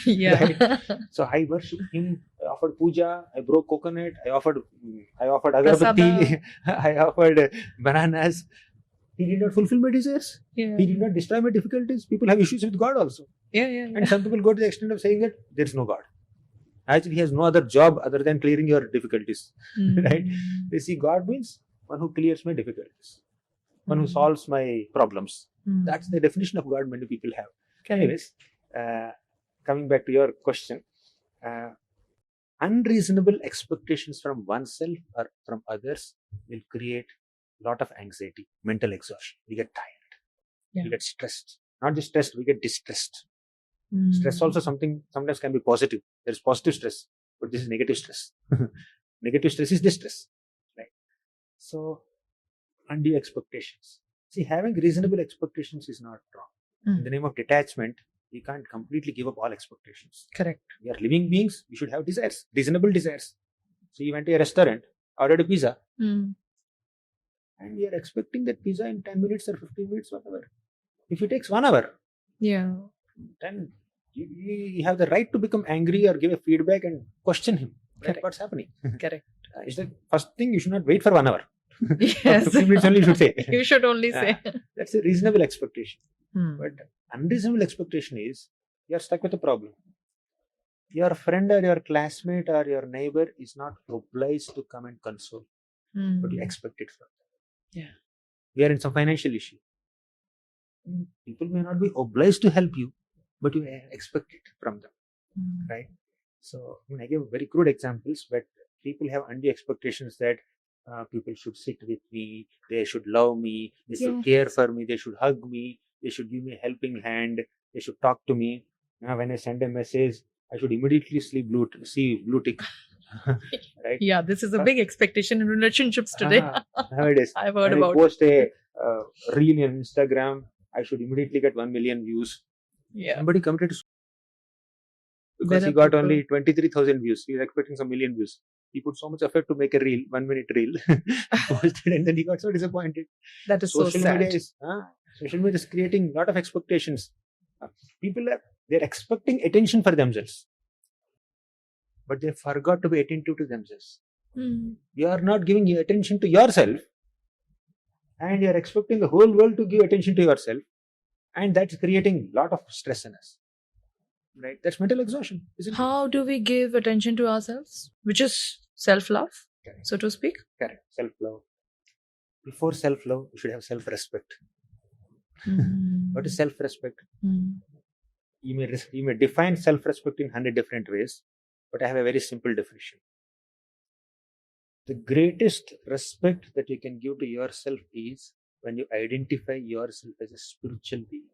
S1: Yeah.
S2: Right? So I worship Him. I offered puja. I broke coconut. I offered agarbatti. I offered bananas. He did not fulfill my desires.
S1: Yeah.
S2: He did not destroy my difficulties. People have issues with God also.
S1: Yeah.
S2: And some people go to the extent of saying that there is no God. Actually, He has no other job other than clearing your difficulties. Right? They see God means one who clears my difficulties, one who solves my problems. That's the definition of God many people have. Anyways, coming back to your question, unreasonable expectations from oneself or from others will create a lot of anxiety, mental exhaustion. We get tired.
S1: Yeah.
S2: We get stressed. Not just stressed, we get distressed. Stress also sometimes can be positive. There is positive stress, but this is negative stress. Negative stress is distress. Right? So, undue expectations. See, having reasonable expectations is not wrong. In the name of detachment, we can't completely give up all expectations.
S1: Correct.
S2: We are living beings, we should have desires, reasonable desires. So you went to a restaurant, ordered a pizza, and we are expecting that pizza in 10 minutes or 15 minutes, whatever. If it takes 1 hour,
S1: Yeah.
S2: then you have the right to become angry or give a feedback and question him. Right?
S1: Correct.
S2: What's happening?
S1: Correct.
S2: Is the first thing, you should not wait for 1 hour.
S1: Yes.
S2: 15 minutes only you should say.
S1: You should only say.
S2: That's a reasonable expectation. But unreasonable expectation is you are stuck with a problem. Your friend or your classmate or your neighbor is not obliged to come and console, but you expect it from them.
S1: Yeah.
S2: We are in some financial issue. People may not be obliged to help you, but you expect it from them, right? So I give very crude examples, but people have undue expectations that people should sit with me, they should love me, they should care for me, they should hug me, they should give me a helping hand, they should talk to me. When I send a message, I should immediately see blue tick. Right?
S1: Yeah, this is a big expectation in relationships today.
S2: Nowadays,
S1: I've heard
S2: when
S1: about
S2: I post a reel on Instagram, I should immediately get 1 million views.
S1: Yeah.
S2: Somebody committed to because
S1: There
S2: he
S1: are
S2: got
S1: people-
S2: only 23,000 views. He was expecting some million views. He put so much effort to make a reel, 1 minute reel, posted, and then he got so disappointed.
S1: That is
S2: Social
S1: so sad.
S2: media is creating a lot of expectations. They're expecting attention for themselves, but they forgot to be attentive to themselves. You are not giving attention to yourself, and you are expecting the whole world to give attention to yourself, and that's creating a lot of stress in us. Right? That's mental exhaustion, isn't it?
S1: How do we give attention to ourselves? Which is self-love,
S2: Correct.
S1: so to speak.
S2: Correct. Self-love. Before self-love, you should have self-respect. What is self-respect? You may define self-respect in 100 different ways, but I have a very simple definition. The greatest respect that you can give to yourself is when you identify yourself as a spiritual being,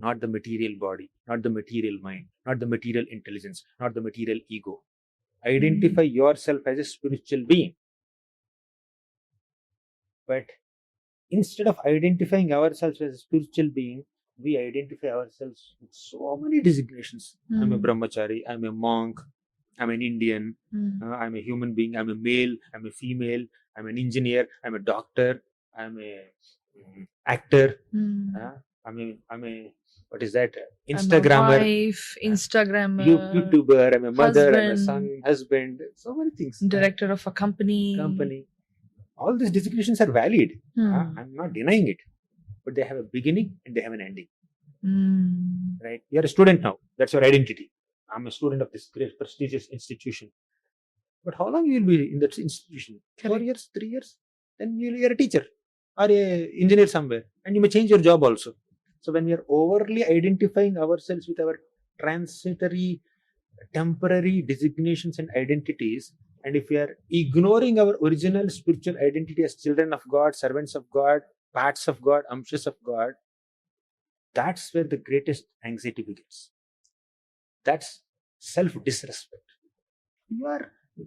S2: not the material body, not the material mind, not the material intelligence, not the material ego. Identify yourself as a spiritual being. But instead of identifying ourselves as a spiritual being, we identify ourselves with so many designations. I'm a brahmachari, I'm a monk, I'm an Indian, I'm a human being, I'm a male, I'm a female, I'm an engineer, I'm a doctor, I'm a actor, I'm a what is that? Instagrammer,
S1: I'm a wife, Instagrammer,
S2: YouTuber, I'm a mother, I'm a
S1: husband,
S2: son, husband, so many things.
S1: director of a company.
S2: All these designations are valid. I'm not denying it, but they have a beginning and they have an ending. Right? You're a student now. That's your identity. I'm a student of this great prestigious institution. But how long you will be in that institution? 4 years, 3 years? Then you're a teacher or a engineer somewhere, and you may change your job also. So when we are overly identifying ourselves with our transitory, temporary designations and identities, and if we are ignoring our original spiritual identity as children of God, servants of God, parts of God, amshas of God, that's where the greatest anxiety begins. That's self-disrespect.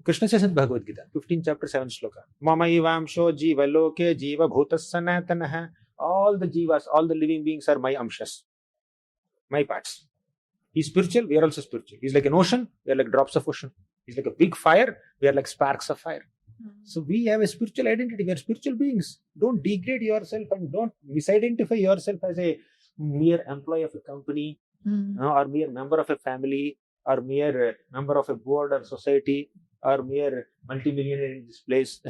S2: Krishna says in Bhagavad Gita, 15 chapter 7 sloka, Mama ivamsho jiva loke jiva bhutas sanatanaha. All the jivas, all the living beings are my amshas, my parts. He's spiritual, we are also spiritual. He's like an ocean, we are like drops of ocean. He's like a big fire, we are like sparks of fire. So we have a spiritual identity, we are spiritual beings. Don't degrade yourself and don't misidentify yourself as a mere employee of a company, or mere member of a family, or mere member of a board or society, or mere multimillionaire in this place.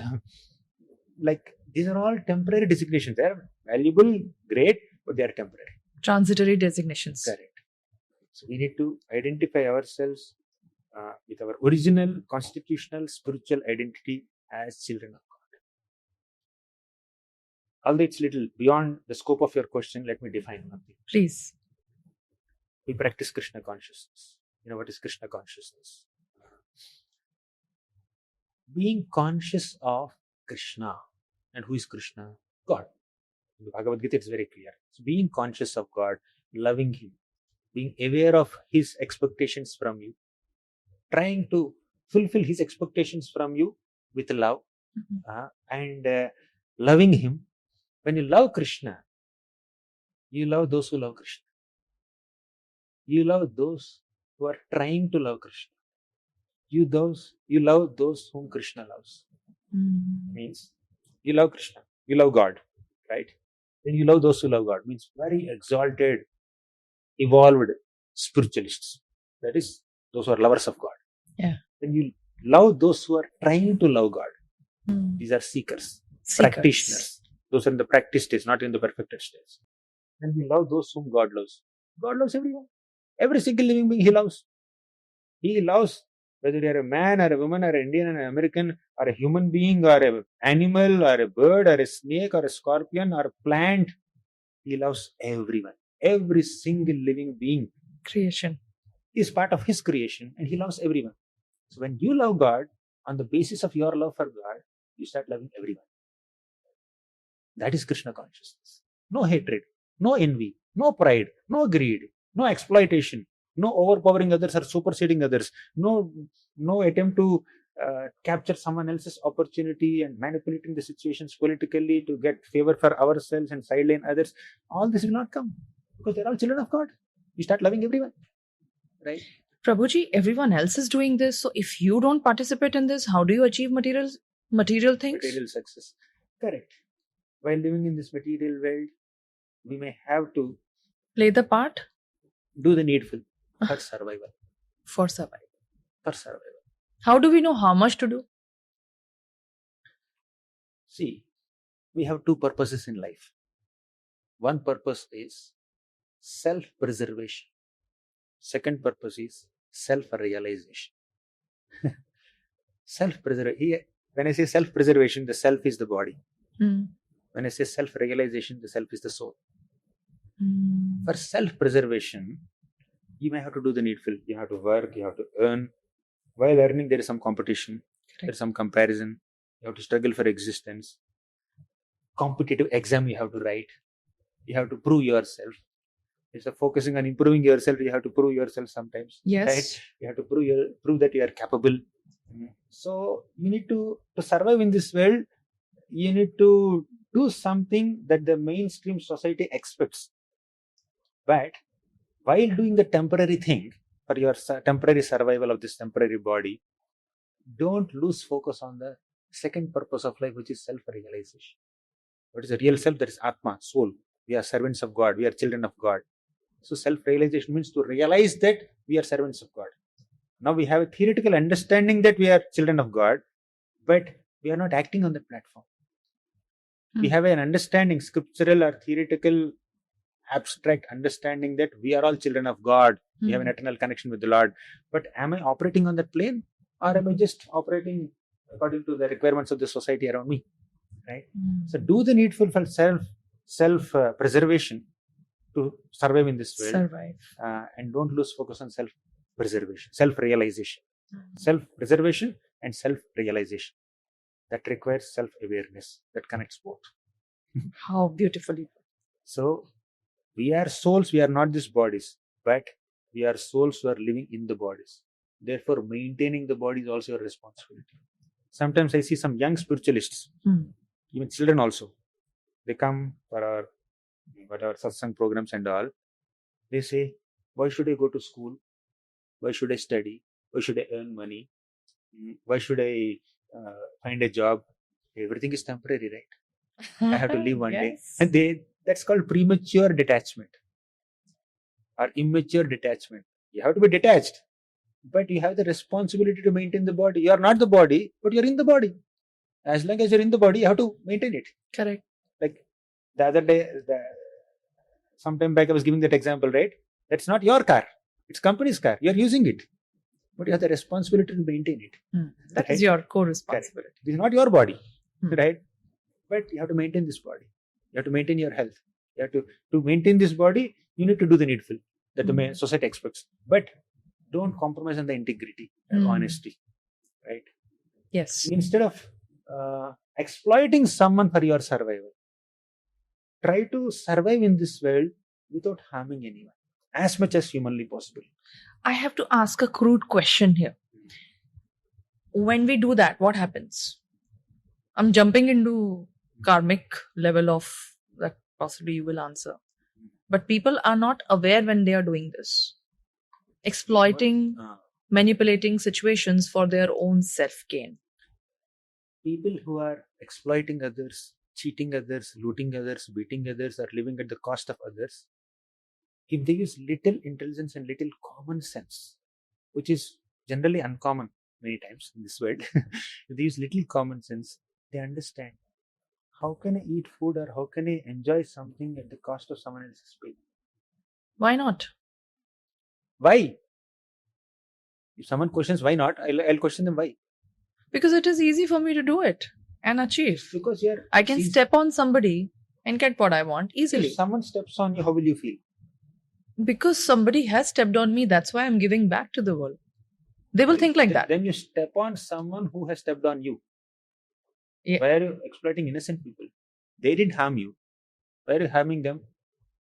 S2: Like, these are all temporary designations. They are valuable, great, but they are temporary.
S1: Transitory designations.
S2: Correct. So we need to identify ourselves with our original constitutional spiritual identity as children of God. Although it's little beyond the scope of your question, let me define one thing.
S1: Please.
S2: We practice Krishna consciousness. You know what is Krishna consciousness? Being conscious of Krishna. And who is Krishna? God. In the Bhagavad Gita, it's very clear. So being conscious of God, loving Him, being aware of His expectations from you, trying to fulfill His expectations from you with love, and loving Him. When you love Krishna, you love those who love Krishna. You love those who are trying to love Krishna. You love those whom Krishna loves. Means you love Krishna, you love God, right? Then you love those who love God. Means very exalted, evolved spiritualists. That is, those who are lovers of God.
S1: Yeah.
S2: Then you love those who are trying to love God. These are seekers, practitioners. Those are in the practice stage, not in the perfected stage. And you love those whom God loves. God loves everyone. Every single living being He loves. He loves Whether you're a man or a woman or an Indian or an American or a human being or an animal or a bird or a snake or a scorpion or a plant, he loves everyone. Every single living being
S1: Creation.
S2: is part of his creation and he loves everyone. So when you love God, on the basis of your love for God, you start loving everyone. That is Krishna consciousness. No hatred, no envy, no pride, no greed, no exploitation, no overpowering others or superseding others, no attempt to capture someone else's opportunity and manipulating the situations politically to get favor for ourselves and sideline others. All this will not come because they're all children of God. You start loving everyone, right?
S1: Prabhuji, everyone else is doing this. So if you don't participate in this, how do you achieve material things?
S2: Material success. Correct. While living in this material world, we may have to
S1: Play the part
S2: do the needful for survival.
S1: for survival.
S2: For survival.
S1: How do we know how much to do?
S2: See, we have two purposes in life. One purpose is self-preservation. Second purpose is self-realization. Self-preservation. When I say self-preservation, the self is the body.
S1: Mm.
S2: When I say self-realization, the self is the soul.
S1: Mm.
S2: For self-preservation, you may have to do the needful. You have to work, you have to earn. While earning, there is some competition, there is some comparison. You have to struggle for existence. Competitive exam you have to write. You have to prove yourself. Instead of focusing on improving yourself, you have to prove yourself sometimes.
S1: Yes.
S2: Right? You have to prove that you are capable. So you need to survive in this world, you need to do something that the mainstream society expects. But while doing the temporary thing for your temporary survival of this temporary body, don't lose focus on the second purpose of life, which is self-realization. What is the real self? That is Atma, soul. We are servants of God. We are children of God. So self-realization means to realize that we are servants of God. Now we have a theoretical understanding that we are children of God, but we are not acting on that platform. We have an understanding, scriptural or theoretical, abstract understanding that we are all children of God. We have an eternal connection with the Lord. But am I operating on that plane, or am I just operating according to the requirements of the society around me? Right? So do the needful for self-preservation to survive in this world. And don't lose focus on self-preservation, self-realization. Self-preservation and self-realization. That requires self-awareness that connects both.
S1: How beautifully put.
S2: So, we are souls, we are not these bodies, but we are souls who are living in the bodies. Therefore, maintaining the body is also a responsibility. Sometimes I see some young spiritualists, even children also. They come for our satsang programs and all. They say, why should I go to school? Why should I study? Why should I earn money? Why should I find a job? Everything is temporary, right? I have to leave one day. And that's called premature detachment or immature detachment. You have to be detached, but you have the responsibility to maintain the body. You are not the body, but you're in the body. As long as you're in the body, you have to maintain it.
S1: Correct.
S2: Like the other day, sometime back I was giving that example, right? That's not your car. It's company's car. You're using it. But you have the responsibility to maintain it.
S1: That is your core responsibility.
S2: It is not your body, right? But you have to maintain this body. You have to maintain your health. You have to maintain this body, you need to do the needful that the society expects. But don't compromise on the integrity and honesty, right?
S1: Yes.
S2: Instead of exploiting someone for your survival, try to survive in this world without harming anyone as much as humanly possible.
S1: I have to ask a crude question here. When we do that, what happens? I'm jumping into karmic level of that possibly you will answer. But people are not aware when they are doing this. Exploiting, manipulating situations for their own self-gain.
S2: People who are exploiting others, cheating others, looting others, beating others, or living at the cost of others, if they use little intelligence and little common sense, which is generally uncommon many times in this world, if they use little common sense, they understand how can I eat food or how can I enjoy something at the cost of someone else's pain?
S1: Why not?
S2: Why? If someone questions why not, I'll question them why.
S1: Because it is easy for me to do it and achieve.
S2: Because
S1: I can step on somebody and get what I want easily.
S2: If someone steps on you, how will you feel?
S1: Because somebody has stepped on me, that's why I'm giving back to the world. They will think like that.
S2: Then you step on someone who has stepped on you.
S1: Yeah.
S2: Why are you exploiting innocent people? They didn't harm you. Why are you harming them?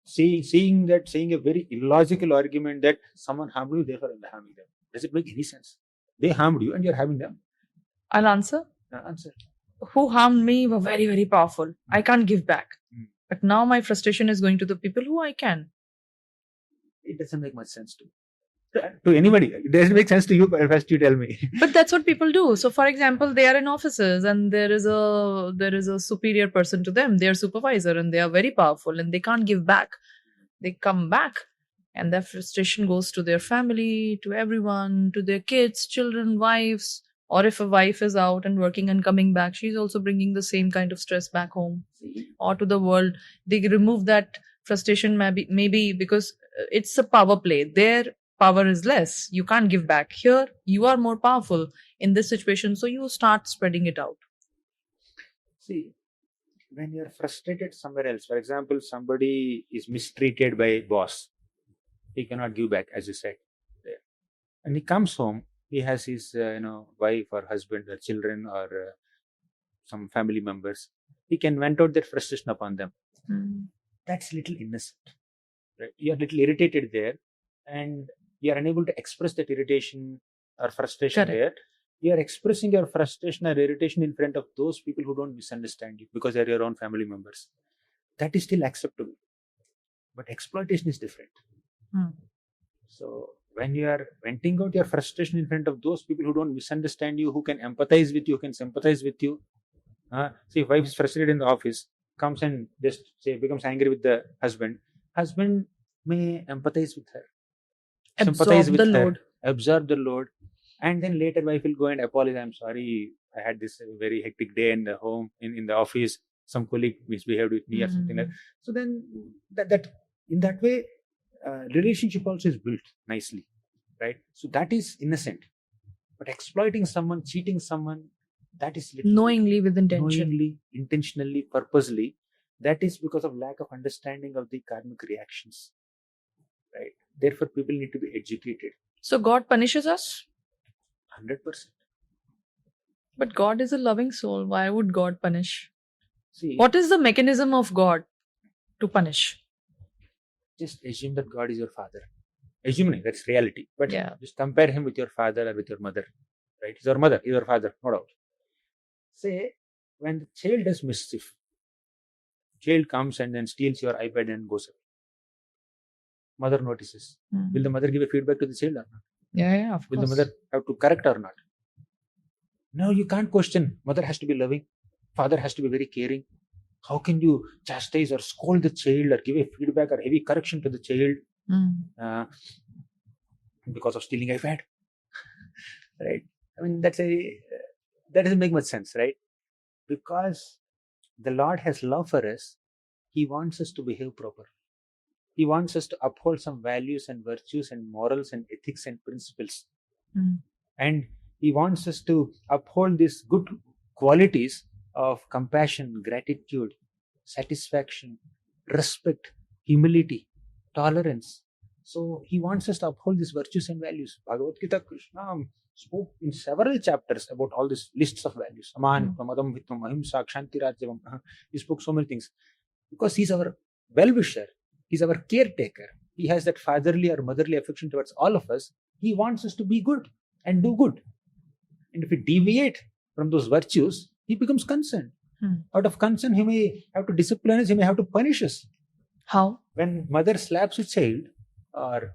S2: Saying a very illogical argument that someone harmed you, therefore I'm harming them. Does it make any sense? They harmed you and you're harming them.
S1: I'll answer.
S2: Answer.
S1: Who harmed me were very, very powerful. I can't give back. But now my frustration is going to the people who I can.
S2: It doesn't make much sense to anybody. It doesn't make sense to you, but first you tell me.
S1: But that's what people do. So, for example, they are in offices and there is a superior person to them, their supervisor, and they are very powerful and they can't give back. They come back and their frustration goes to their family, to everyone, to their kids, children, wives. Or if a wife is out and working and coming back, she's also bringing the same kind of stress back home or to the world. They remove that frustration maybe because it's a power play. Their power is less. You can't give back. Here, you are more powerful in this situation, so you start spreading it out.
S2: See, when you're frustrated somewhere else, for example, somebody is mistreated by boss, he cannot give back, as you said. And he comes home, he has his wife or husband or children or some family members. He can vent out that frustration upon them. That's little innocent. Right? You're a little irritated there and you are unable to express that irritation or frustration there. You are expressing your frustration or irritation in front of those people who don't misunderstand you because they are your own family members. That is still acceptable. But exploitation is different. So when you are venting out your frustration in front of those people who don't misunderstand you, who can empathize with you, who can sympathize with you. See, if wife is frustrated in the office, comes and just becomes angry with the husband. Husband may empathize with her. Sympathize with her. Absorb the load. And then later wife will go and apologize. I'm sorry, I had this very hectic day in the home, in the office. Some colleague misbehaved with me or something like that. So then that in that way, relationship also is built nicely, right? So that is innocent. But exploiting someone, cheating someone, that is
S1: knowingly, with intention.
S2: Knowingly, intentionally, purposely. That is because of lack of understanding of the karmic reactions, right? Therefore, people need to be educated.
S1: So God punishes us?
S2: 100%.
S1: But God is a loving soul. Why would God punish?
S2: See,
S1: what is the mechanism of God to punish?
S2: Just assume that God is your father. Assuming that's reality. But just compare him with your father or with your mother. Right? He's your mother, he's your father, no doubt. Say, when the child does mischief, child comes and then steals your iPad and goes away. Mother notices. Will the mother give a feedback to the child or not?
S1: Yeah, of course.
S2: Will the mother have to correct or not? No, you can't question. Mother has to be loving. Father has to be very caring. How can you chastise or scold the child or give a feedback or heavy correction to the child because of stealing iPad? Right? I mean, that doesn't make much sense, right? Because the Lord has love for us. He wants us to behave properly. He wants us to uphold some values and virtues and morals and ethics and principles. And He wants us to uphold these good qualities of compassion, gratitude, satisfaction, respect, humility, tolerance. So He wants us to uphold these virtues and values. Bhagavad Gita, Krishna spoke in several chapters about all these lists of values. Aman, Pramadam, Vitvam, Ahimsa, Kshanti, Rajyavam. He spoke so many things. Because He's our well-wisher. He's our caretaker. He has that fatherly or motherly affection towards all of us. He wants us to be good and do good. And if we deviate from those virtues, He becomes concerned. Out of concern, He may have to discipline us, He may have to punish us.
S1: How?
S2: When mother slaps a child or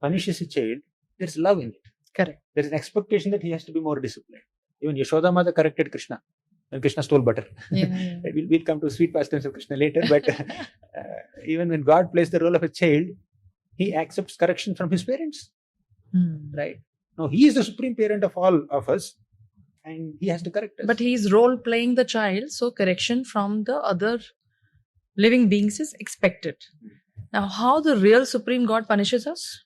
S2: punishes a child, there's love in it.
S1: Correct.
S2: There's an expectation that he has to be more disciplined. Even Yashoda mother corrected Krishna when Krishna stole butter. We'll come to sweet pastimes of Krishna later, but even when God plays the role of a child, He accepts correction from His parents. Right? Now, He is the supreme parent of all of us and He has to correct us.
S1: But He's role playing the child, so correction from the other living beings is expected. Now, how the real supreme God punishes us?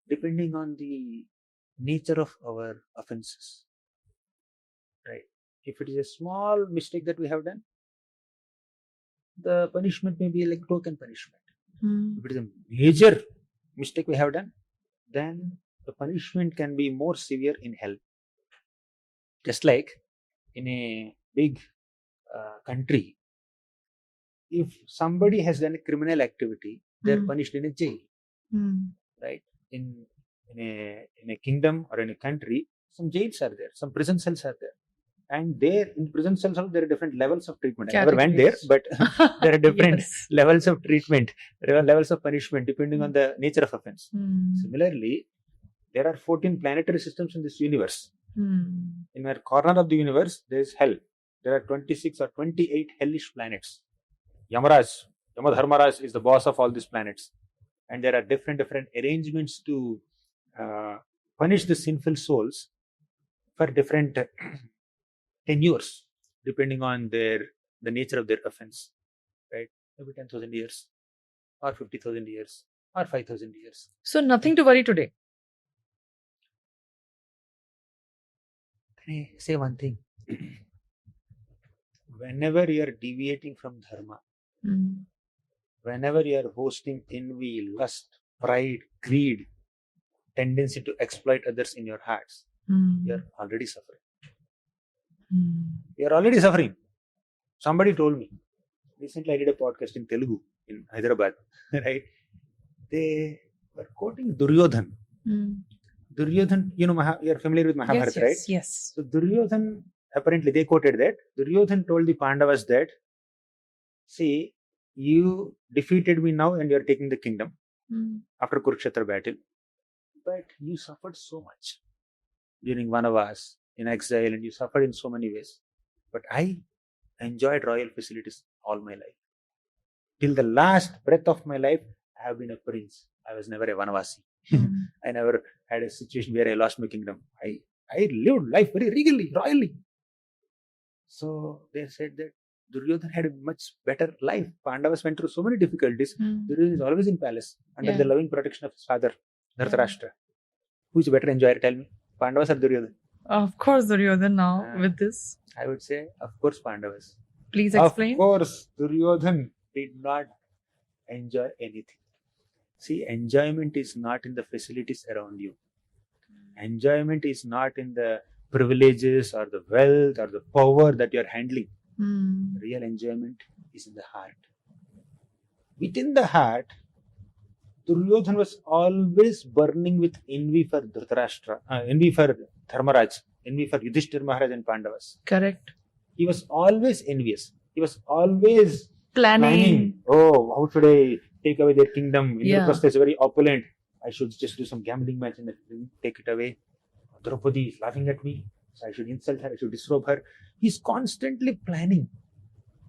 S2: Depending on the nature of our offenses. Right? If it is a small mistake that we have done, the punishment may be like token punishment. If it is a major mistake we have done, then the punishment can be more severe in hell. Just like in a big country, if somebody has done a criminal activity, they're punished in a jail. Right? In a kingdom or in a country, some jails are there, some prison cells are there. And there, in prison cells, there are different levels of treatment. I never went there, but there are different levels of treatment, levels of punishment, depending on the nature of offense. Similarly, there are 14 planetary systems in this universe. In a corner of the universe, there is hell. There are 26 or 28 hellish planets. Yamadharmaraj is the boss of all these planets. And there are different arrangements to punish the sinful souls for different tenures, depending on the nature of their offense. Right? Maybe 10,000 years, or 50,000 years, or 5,000 years.
S1: So nothing to worry today.
S2: Can I say one thing? Whenever you are deviating from dharma, whenever you are hosting envy, lust, pride, greed, tendency to exploit others in your hearts, you are already suffering. You are already suffering. Somebody told me. Recently, I did a podcast in Telugu in Hyderabad. Right? They were quoting Duryodhan. Duryodhan, you are familiar with Mahabharata, right?
S1: Yes.
S2: So Duryodhan, apparently they quoted that. Duryodhan told the Pandavas that, see, you defeated me now and you are taking the kingdom after Kurukshetra battle. But you suffered so much during Vanavas, in exile, and you suffered in so many ways. But I enjoyed royal facilities all my life. Till the last breath of my life, I have been a prince. I was never a Vanavasi. I never had a situation where I lost my kingdom. I lived life very regally, royally. So they said that Duryodhan had a much better life. Pandavas went through so many difficulties. Duryodhan is always in palace under the loving protection of his father, Dhritarashtra. Who is a better enjoyer? Tell me. Pandavas or Duryodhan?
S1: Of course, Duryodhan now with this.
S2: I would say, of course, Pandavas.
S1: Please explain.
S2: Of course, Duryodhan did not enjoy anything. See, enjoyment is not in the facilities around you. Enjoyment is not in the privileges or the wealth or the power that you are handling. Real enjoyment is in the heart. Within the heart, Duryodhan was always burning with envy for Dhritarashtra, envy for Dharmaraj, envy for Yudhishthira Maharaj and Pandavas.
S1: Correct.
S2: He was always envious. He was always
S1: Planning.
S2: Oh, how should I take away their kingdom? Indraprastha is very opulent. I should just do some gambling match and take it away. Draupadi is laughing at me. So I should insult her. I should disrobe her. He's constantly planning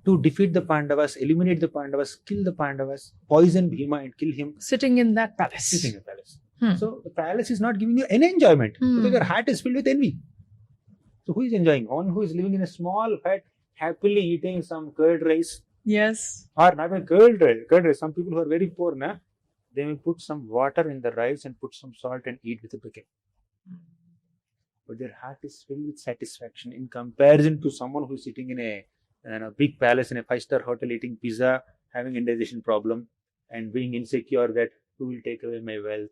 S2: to defeat the Pandavas, eliminate the Pandavas, kill the Pandavas, poison Bhima and kill him.
S1: Sitting in that palace.
S2: Sitting in the palace. So the palace is not giving you any enjoyment because your heart is filled with envy. So who is enjoying? One who is living in a small hut, happily eating some curd rice.
S1: Yes.
S2: Or not even curd rice. Some people who are very poor, they may put some water in the rice and put some salt and eat with a bucket. But their heart is filled with satisfaction in comparison to someone who is sitting in a big palace in a 5-star hotel eating pizza, having indigestion problem and being insecure that who will take away my wealth,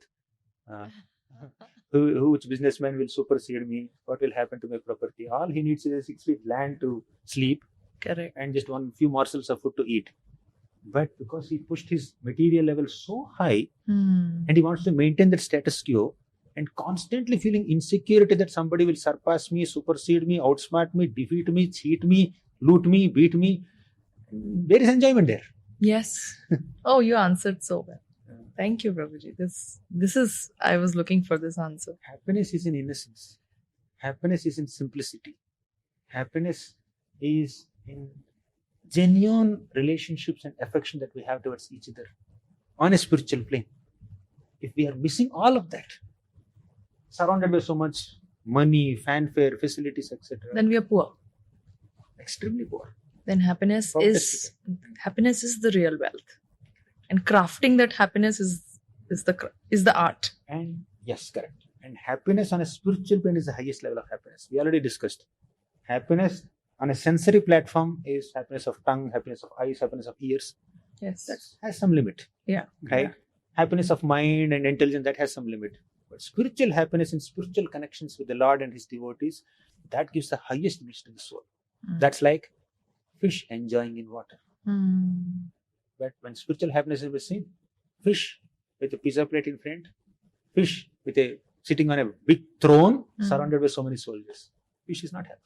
S2: which businessman will supersede me, what will happen to my property. All he needs is a 6 feet land to sleep.
S1: Correct.
S2: And just few morsels of food to eat. But because he pushed his material level so high and he wants to maintain that status quo and constantly feeling insecurity that somebody will surpass me, supersede me, outsmart me, defeat me, cheat me, loot me, beat me, there is enjoyment there.
S1: Yes. Oh, you answered so well. Thank you, Prabhuji. This is, I was looking for this answer.
S2: Happiness is in innocence. Happiness is in simplicity. Happiness is in genuine relationships and affection that we have towards each other on a spiritual plane. If we are missing all of that, surrounded by so much money, fanfare, facilities, etc.,
S1: then we are poor.
S2: Extremely poor.
S1: Then happiness is the real wealth, and crafting that happiness is the art.
S2: And yes, correct. And happiness on a spiritual plane is the highest level of happiness. We already discussed. Happiness on a sensory platform is happiness of tongue, happiness of eyes, happiness of ears.
S1: Yes.
S2: That has some limit.
S1: Yeah.
S2: Right? Happiness of mind and intelligence, that has some limit. But spiritual happiness and spiritual connections with the Lord and His devotees, that gives the highest bliss to the soul. That's like fish enjoying in water. But when spiritual happiness is seen, fish with a pizza plate in front, fish with a sitting on a big throne surrounded by so many soldiers. Fish is not happy.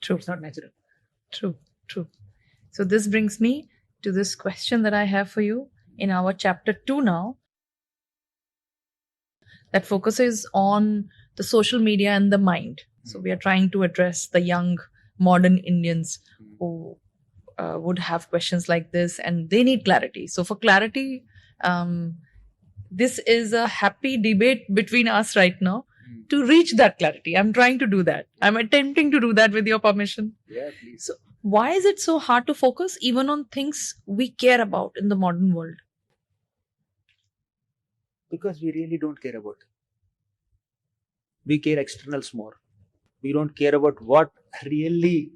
S1: True.
S2: It's not natural.
S1: True. So this brings me to this question that I have for you in our chapter 2 now, that focuses on the social media and the mind. So we are trying to address the young modern Indians who would have questions like this and they need clarity. So for clarity, this is a happy debate between us right now to reach that clarity. I'm trying to do that. I'm attempting to do that with your permission.
S2: Yeah, please.
S1: So why is it so hard to focus even on things we care about in the modern world?
S2: Because we really don't care about it. We care externals more. We don't care about what really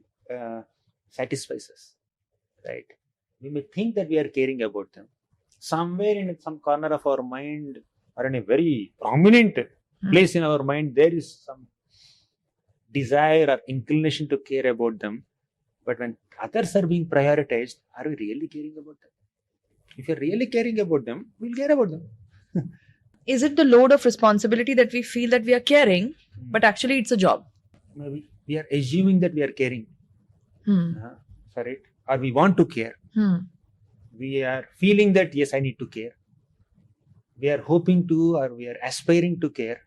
S2: satisfies us. Right? We may think that we are caring about them. Somewhere in some corner of our mind or in a very prominent place in our mind, there is some desire or inclination to care about them. But when others are being prioritized, are we really caring about them? If you're really caring about them, we'll care about them.
S1: Is it the load of responsibility that we feel that we are caring, but actually it's a job?
S2: Maybe we are assuming that we are caring for it, or we want to care. We are feeling that, yes, I need to care. We are hoping to, or we are aspiring to care,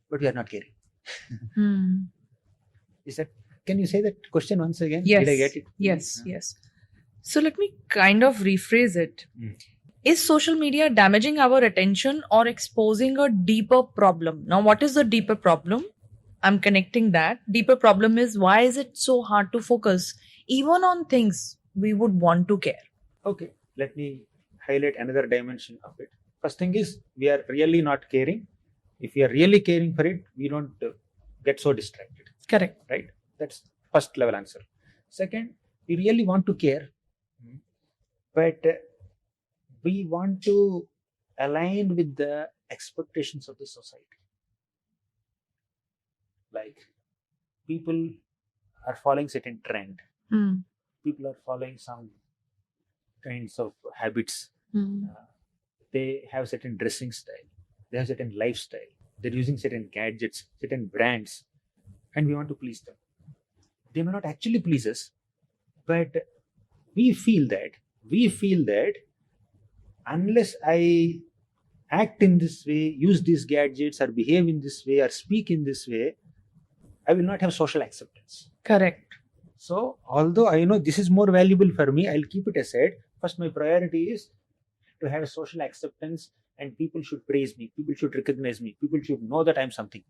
S2: but we are not caring. Is that? Can you say that question once again?
S1: Yes.
S2: Did I get it?
S1: Yes. So let me kind of rephrase it. Is social media damaging our attention or exposing a deeper problem? Now, what is the deeper problem? I'm connecting that. Deeper problem is, why is it so hard to focus even on things we would want to care?
S2: Okay, let me highlight another dimension of it. First thing is, we are really not caring. If we are really caring for it, we don't get so distracted.
S1: Correct.
S2: Right? That's first level answer. Second, we really want to care, but we want to align with the expectations of the society. Like, people are following certain trend. People are following some kinds of habits. They have certain dressing style. They have certain lifestyle. They're using certain gadgets, certain brands, and we want to please them. They may not actually please us, but we feel that unless I act in this way, use these gadgets, or behave in this way, or speak in this way, I will not have social acceptance.
S1: Correct.
S2: So, although I know this is more valuable for me, I'll keep it aside. First, my priority is to have social acceptance, and people should praise me, people should recognize me, people should know that I'm something.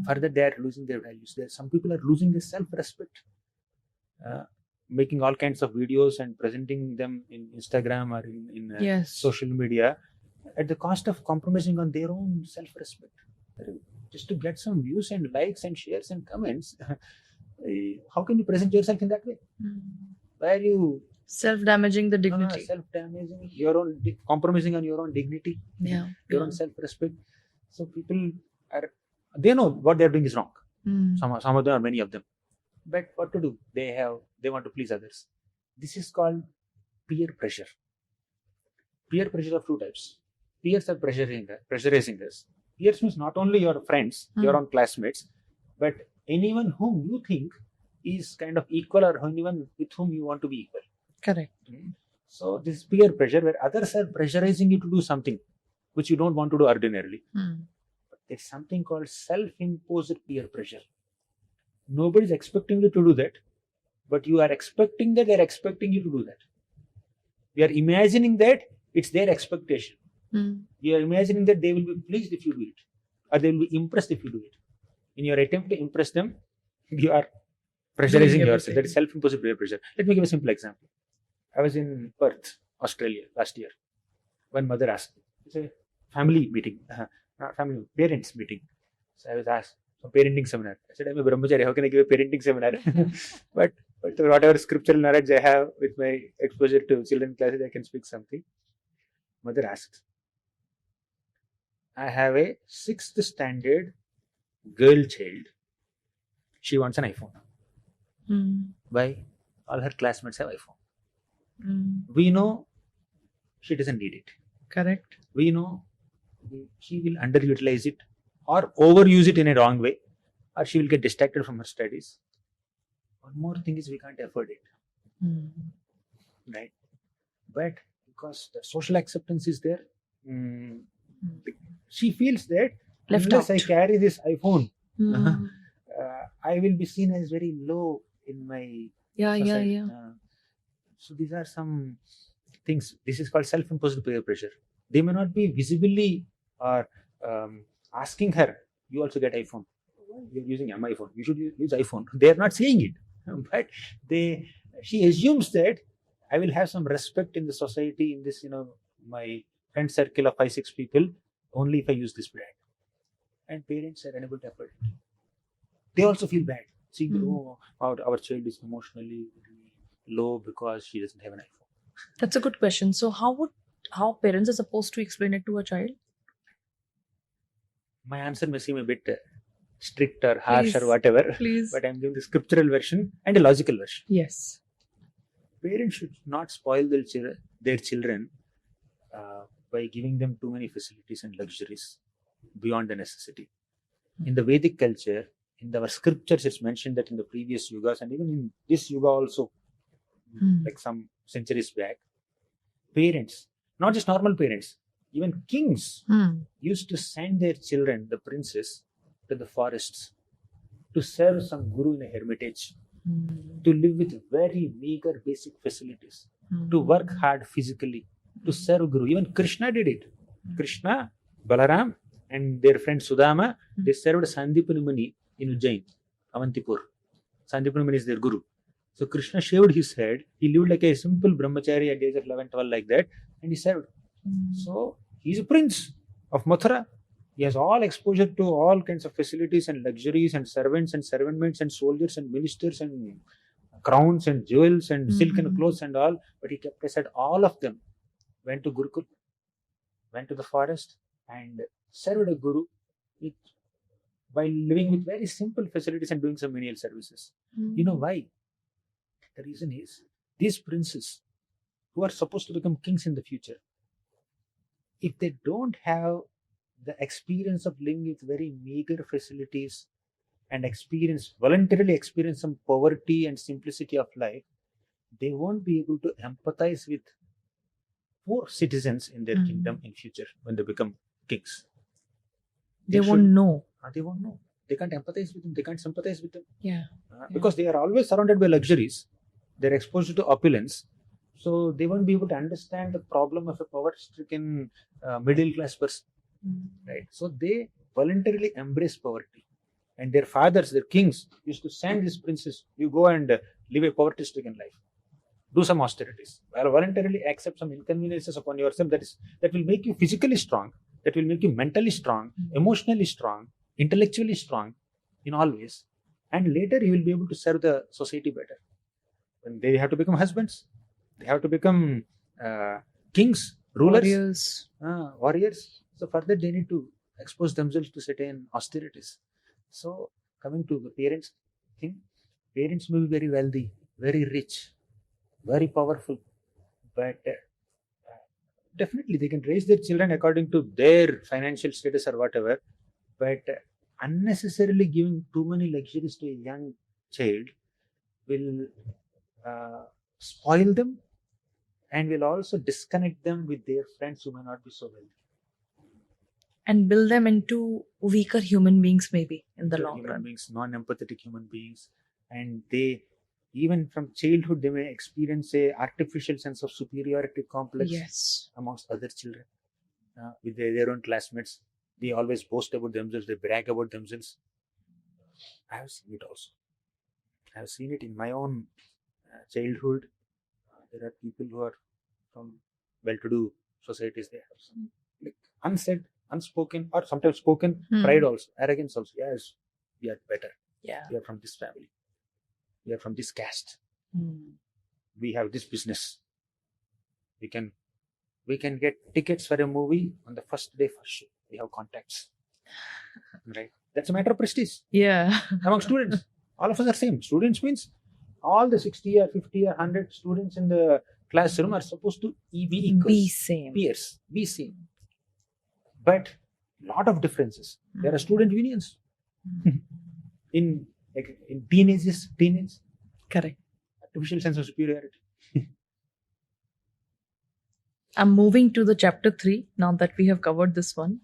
S2: Further, they are losing their values. Some people are losing their self-respect, making all kinds of videos and presenting them in Instagram or in social media at the cost of compromising on their own self-respect. Just to get some views and likes and shares and comments. How can you present yourself in that way? Why are you
S1: self-damaging the dignity?
S2: Self-damaging your own, compromising on your own dignity, your own self-respect. So people they know what they're doing is wrong. Some of them, or many of them. But what to do? They want to please others. This is called peer pressure. Peer pressure of two types. Peers are pressurizing us. Peers means not only your friends, your own classmates, but anyone whom you think is kind of equal, or anyone with whom you want to be equal.
S1: Correct.
S2: So this is peer pressure, where others are pressurizing you to do something which you don't want to do ordinarily. But there's something called self-imposed peer pressure. Nobody is expecting you to do that, but you are expecting that they're expecting you to do that. We are imagining that it's their expectation. We are imagining that they will be pleased if you do it, or they will be impressed if you do it. In your attempt to impress them, you are pressurizing yourself. That is self-imposed peer pressure. Let me give a simple example. I was in Perth, Australia last year. One mother asked me, it's a family meeting. family parents meeting. So I was asked some parenting seminar. I said, I'm a brahmachari. How can I give a parenting seminar? but whatever scriptural knowledge I have with my exposure to children classes, I can speak something. Mother asked, I have a 6th standard girl child. She wants an iPhone. Why? All her classmates have iPhone. We know she doesn't need it.
S1: Correct.
S2: We know she will underutilize it or overuse it in a wrong way, or she will get distracted from her studies. One more thing is we can't afford it. Right? But because the social acceptance is there, she feels that
S1: Left
S2: unless
S1: out.
S2: I carry this iPhone, I will be seen as very low in my society. So these are some things. This is called self-imposed peer pressure. They may not be visibly or asking her, you also get iPhone. You're using my iPhone. You should use iPhone. They are not saying it. But she assumes that I will have some respect in the society, in this, my friend circle of 5-6 people, only if I use this brand. And parents are unable to afford it. They also feel bad. See, our child is emotionally low because she doesn't have an iPhone.
S1: That's a good question. So how parents are supposed to explain it to a child?
S2: My answer may seem a bit strict or harsh
S1: Please.
S2: or whatever,
S1: Please.
S2: but I'm giving the scriptural version and a logical version.
S1: Yes.
S2: Parents should not spoil their children by giving them too many facilities and luxuries beyond the necessity. In the Vedic culture, in our scriptures, it's mentioned that in the previous yugas and even in this yuga also, like some centuries back, parents, not just normal parents, even kings used to send their children, the princes, to the forests to serve some guru in a hermitage, to live with very meager basic facilities, to work hard physically, to serve guru. Even Krishna did it. Krishna, Balaram, and their friend Sudama, they served Sandipani Muni in Ujjain, Avantipur. Sandipani Muni is their guru. So Krishna shaved his head. He lived like a simple brahmachari at the age of 11, 12 like that, and he served. So he's a prince of Mathura. He has all exposure to all kinds of facilities and luxuries and servants and servantmaids and soldiers and ministers and crowns and jewels and silken clothes and all. But he kept aside all of them. Went to Gurukul, went to the forest and served a guru by living with very simple facilities and doing some menial services. You know why? The reason is these princes who are supposed to become kings in the future, if they don't have the experience of living with very meager facilities and voluntarily experience some poverty and simplicity of life, they won't be able to empathize with poor citizens in their kingdom in future when they become kings.
S1: They won't know.
S2: They won't know. They can't empathize with them. They can't sympathize with them.
S1: Yeah.
S2: Because they are always surrounded by luxuries. They're exposed to opulence. So they won't be able to understand the problem of a poverty-stricken middle class person. Right? So they voluntarily embrace poverty. And their fathers, their kings, used to send these princes, you go and live a poverty-stricken life. Do some austerities. Voluntarily accept some inconveniences upon yourself that will make you physically strong, that will make you mentally strong, emotionally strong, intellectually strong in all ways. And later you will be able to serve the society better. When they have to become husbands, they have to become kings, rulers, warriors. So for that they need to expose themselves to certain austerities. So coming to the parents thing, parents may be very wealthy, very rich, very powerful, but definitely they can raise their children according to their financial status or whatever, but unnecessarily giving too many luxuries to a young child will spoil them and will also disconnect them with their friends who may not be so wealthy.
S1: And build them into weaker human beings maybe in the long
S2: Human
S1: run.
S2: beings, non-empathetic human beings, and they, even from childhood, they may experience a artificial sense of superiority complex amongst other children with their own classmates. They always boast about themselves, they brag about themselves. I have seen it also. I have seen it in my own childhood. There are people who are from well-to-do societies. They have some like unspoken or sometimes spoken pride also, arrogance also. Yes, we are better.
S1: Yeah.
S2: We are from this family. We are from this caste. We have this business. We can get tickets for a movie on the first day for show. We have contacts. Right? That's a matter of prestige.
S1: Yeah.
S2: Among students. All of us are same. Students means all the 60 or 50 or 100 students in the classroom are supposed to be equals.
S1: Be same.
S2: Peers. Be same. But lot of differences. There are student unions. in teenage.
S1: Correct.
S2: Artificial sense of superiority.
S1: I'm moving to the chapter 3 now that we have covered this one.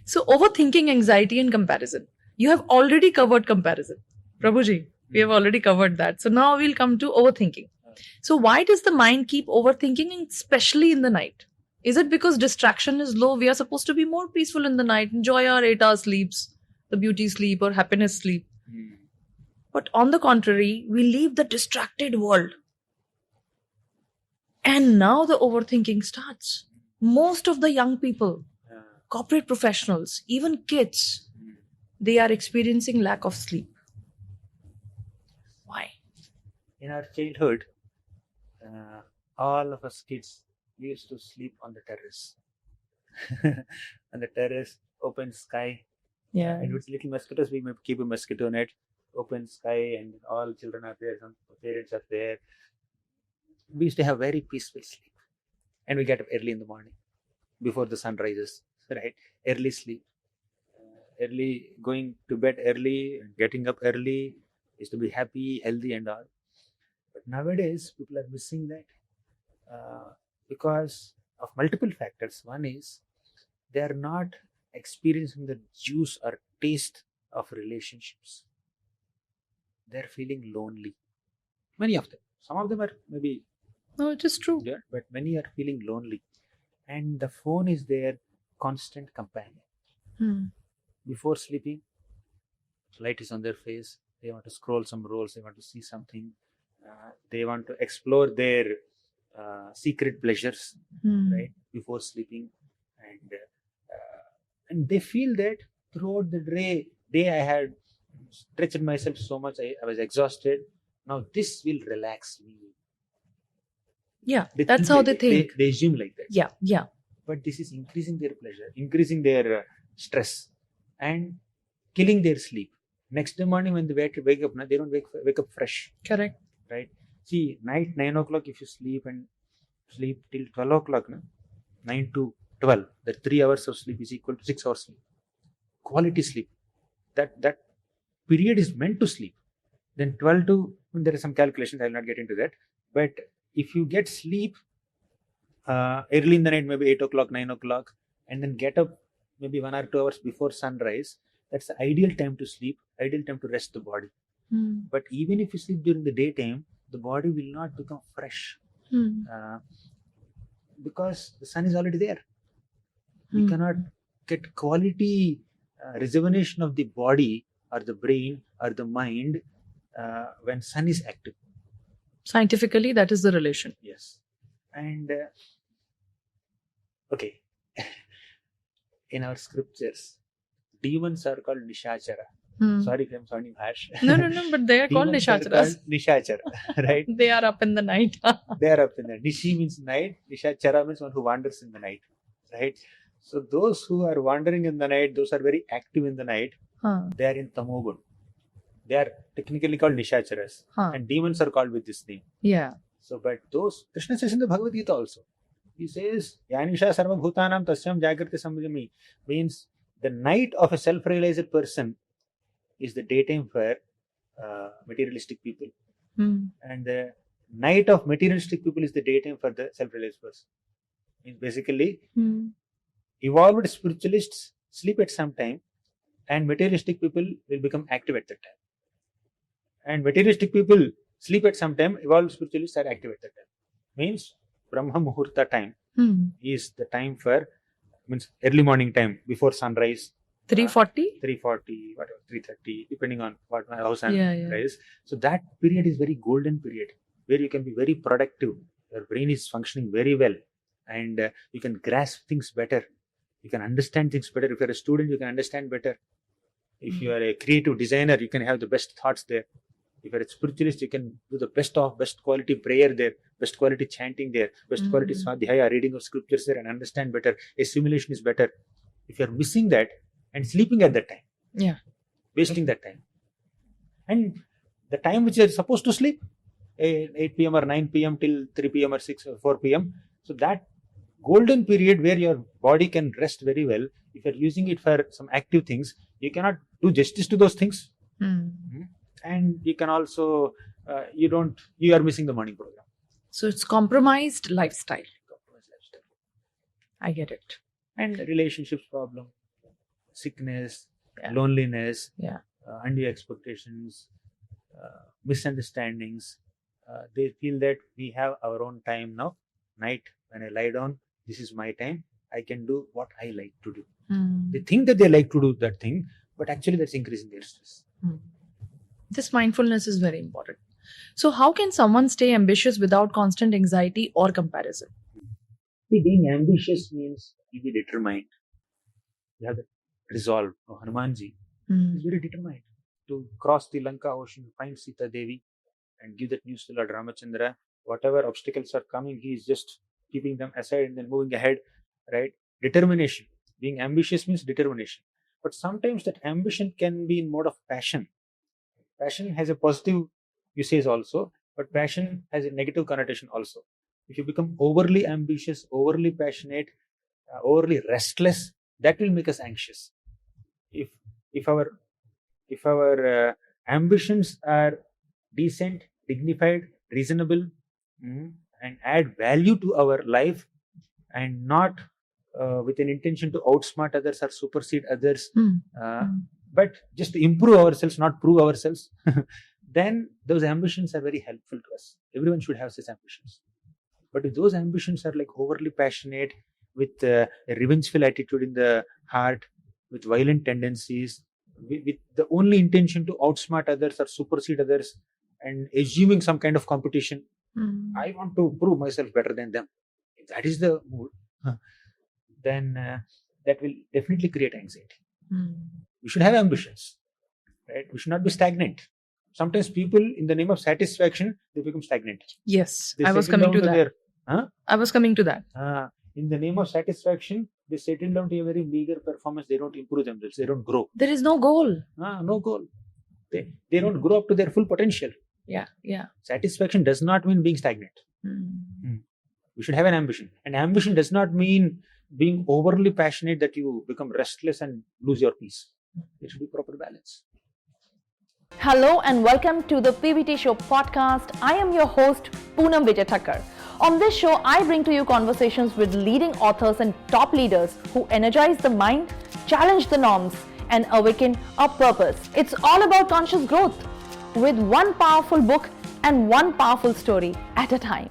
S1: So, overthinking, anxiety, and comparison. You have already covered comparison. Prabhuji, we have already covered that. So, now we'll come to overthinking. So, why does the mind keep overthinking, especially in the night? Is it because distraction is low? We are supposed to be more peaceful in the night, enjoy our 8-hour sleeps, the beauty sleep or happiness sleep. But on the contrary, we leave the distracted world. And now the overthinking starts. Most of the young people, corporate professionals, even kids, they are experiencing lack of sleep. Why?
S2: In our childhood, all of us kids used to sleep on the terrace. On the terrace, open sky.
S1: Yeah.
S2: And with little mosquitoes, we may keep a mosquito net, open sky, and all children are there, some parents are there. We used to have very peaceful sleep. And we get up early in the morning, before the sun rises, right? Early sleep. Early, going to bed early, getting up early, is to be happy, healthy and all. But nowadays, people are missing that because of multiple factors. One is, they are not experiencing the juice or taste of relationships. They are feeling lonely. Many of them. Some of them are maybe
S1: No, it is true.
S2: there, but many are feeling lonely. And the phone is their constant companion. Before sleeping, light is on their face. They want to scroll some rolls. They want to see something. They want to explore their secret pleasures, right? Before sleeping, and they feel that throughout the day I had stretched myself so much. I was exhausted. Now this will relax me.
S1: Yeah, that's how they think.
S2: They assume like that.
S1: Yeah.
S2: But this is increasing their pleasure, increasing their stress, and killing their sleep. Next day morning when they wake up, they don't wake up fresh.
S1: Correct.
S2: Right? See, night 9 o'clock, if you sleep till 12 o'clock, 9 to 12, that 3 hours of sleep is equal to 6 hours sleep. Quality sleep. That period is meant to sleep. Then 12 to, there are some calculations, I will not get into that. But if you get sleep early in the night, maybe 8 o'clock, 9 o'clock, and then get up maybe 1 or 2 hours before sunrise, that's the ideal time to sleep, ideal time to rest the body. But even if you sleep during the daytime, the body will not become fresh because the sun is already there. You cannot get quality rejuvenation of the body or the brain or the mind when sun is active.
S1: Scientifically, that is the relation.
S2: Yes. And okay, in our scriptures, demons are called Nishachara. Sorry if I'm sounding harsh.
S1: No, but they are called Nishacharas.
S2: Nishachara, right?
S1: They are up in the night.
S2: They are up in the night. Nishi means night. Nishachara means one who wanders in the night, right? So those who are wandering in the night, those are very active in the night. They are in Tamogun. They are technically called Nishacharas. And demons are called with this name.
S1: Yeah.
S2: So, but those, Krishna says in the Bhagavad Gita also. He says, Yanisha sarva bhutanam tasyam jagrati samyami, means the night of a self-realized person is the daytime for materialistic people. And the night of materialistic people is the daytime for the self-realized person. Means basically, evolved spiritualists sleep at some time and materialistic people will become active at that time. And materialistic people sleep at some time, evolved spiritualists are active at that time. Means Brahma Muhurta time is the time for, means early morning time before sunrise.
S1: 3:40?
S2: 3:40, whatever, 3:30, depending on how sunrise. So that period is very golden period where you can be very productive. Your brain is functioning very well. and you can grasp things better. You can understand things better. If you're a student, you can understand better. If you are a creative designer, you can have the best thoughts there. If you're a spiritualist, you can do the best quality prayer there, best quality chanting there, best quality swadhyaya, reading of scriptures there, and understand better. Assimilation is better. If you're missing that and sleeping at that time, wasting that time, and the time which you're supposed to sleep, 8 p.m. or 9 p.m. till 3 p.m. or 6 or 4 p.m. So that golden period where your body can rest very well, if you're using it for some active things, you cannot do justice to those things. And you can also, you are missing the morning program.
S1: So it's compromised lifestyle. I get it.
S2: And relationships problem, sickness, loneliness, undue expectations, misunderstandings. They feel that we have our own time now. Night, when I lie down, this is my time. I can do what I like to do. They think that they like to do that thing, but actually that's increasing their stress.
S1: This mindfulness is very important. So how can someone stay ambitious without constant anxiety or comparison?
S2: See, being ambitious means you be determined. You have the resolve. Hanumanji is very determined to cross the Lanka ocean, find Sita Devi, and give that news to Lord Ramachandra. Whatever obstacles are coming, he is just keeping them aside and then moving ahead. Right? Determination. Being ambitious means determination. But sometimes that ambition can be in mode of passion. Passion has a positive usage also, but passion has a negative connotation also. If you become overly ambitious, overly passionate, overly restless, that will make us anxious. If our ambitions are decent, dignified, reasonable, and add value to our life, and not with an intention to outsmart others or supersede others, but just to improve ourselves, not prove ourselves, then those ambitions are very helpful to us. Everyone should have such ambitions. But if those ambitions are like overly passionate, with a revengeful attitude in the heart, with violent tendencies, with the only intention to outsmart others or supersede others, and assuming some kind of competition, I want to prove myself better than them. If that is the mood, then that will definitely create anxiety. We should have ambitions, right? We should not be stagnant. Sometimes people, in the name of satisfaction, they become stagnant.
S1: Yes,
S2: They
S1: I was
S2: settle
S1: coming to
S2: down
S1: that. I was coming to that.
S2: In the name of satisfaction, they settle down to a very meager performance. They don't improve themselves. They don't grow.
S1: There is no goal.
S2: No goal. They don't grow up to their full potential.
S1: Yeah.
S2: Satisfaction does not mean being stagnant. We should have an ambition. And ambition does not mean being overly passionate that you become restless and lose your peace. There should be proper balance.
S4: Hello and welcome to the PVT Show Podcast. I am your host, Poonam Vijay Thakkar. On this show, I bring to you conversations with leading authors and top leaders who energize the mind, challenge the norms, and awaken a purpose. It's all about conscious growth with one powerful book and one powerful story at a time.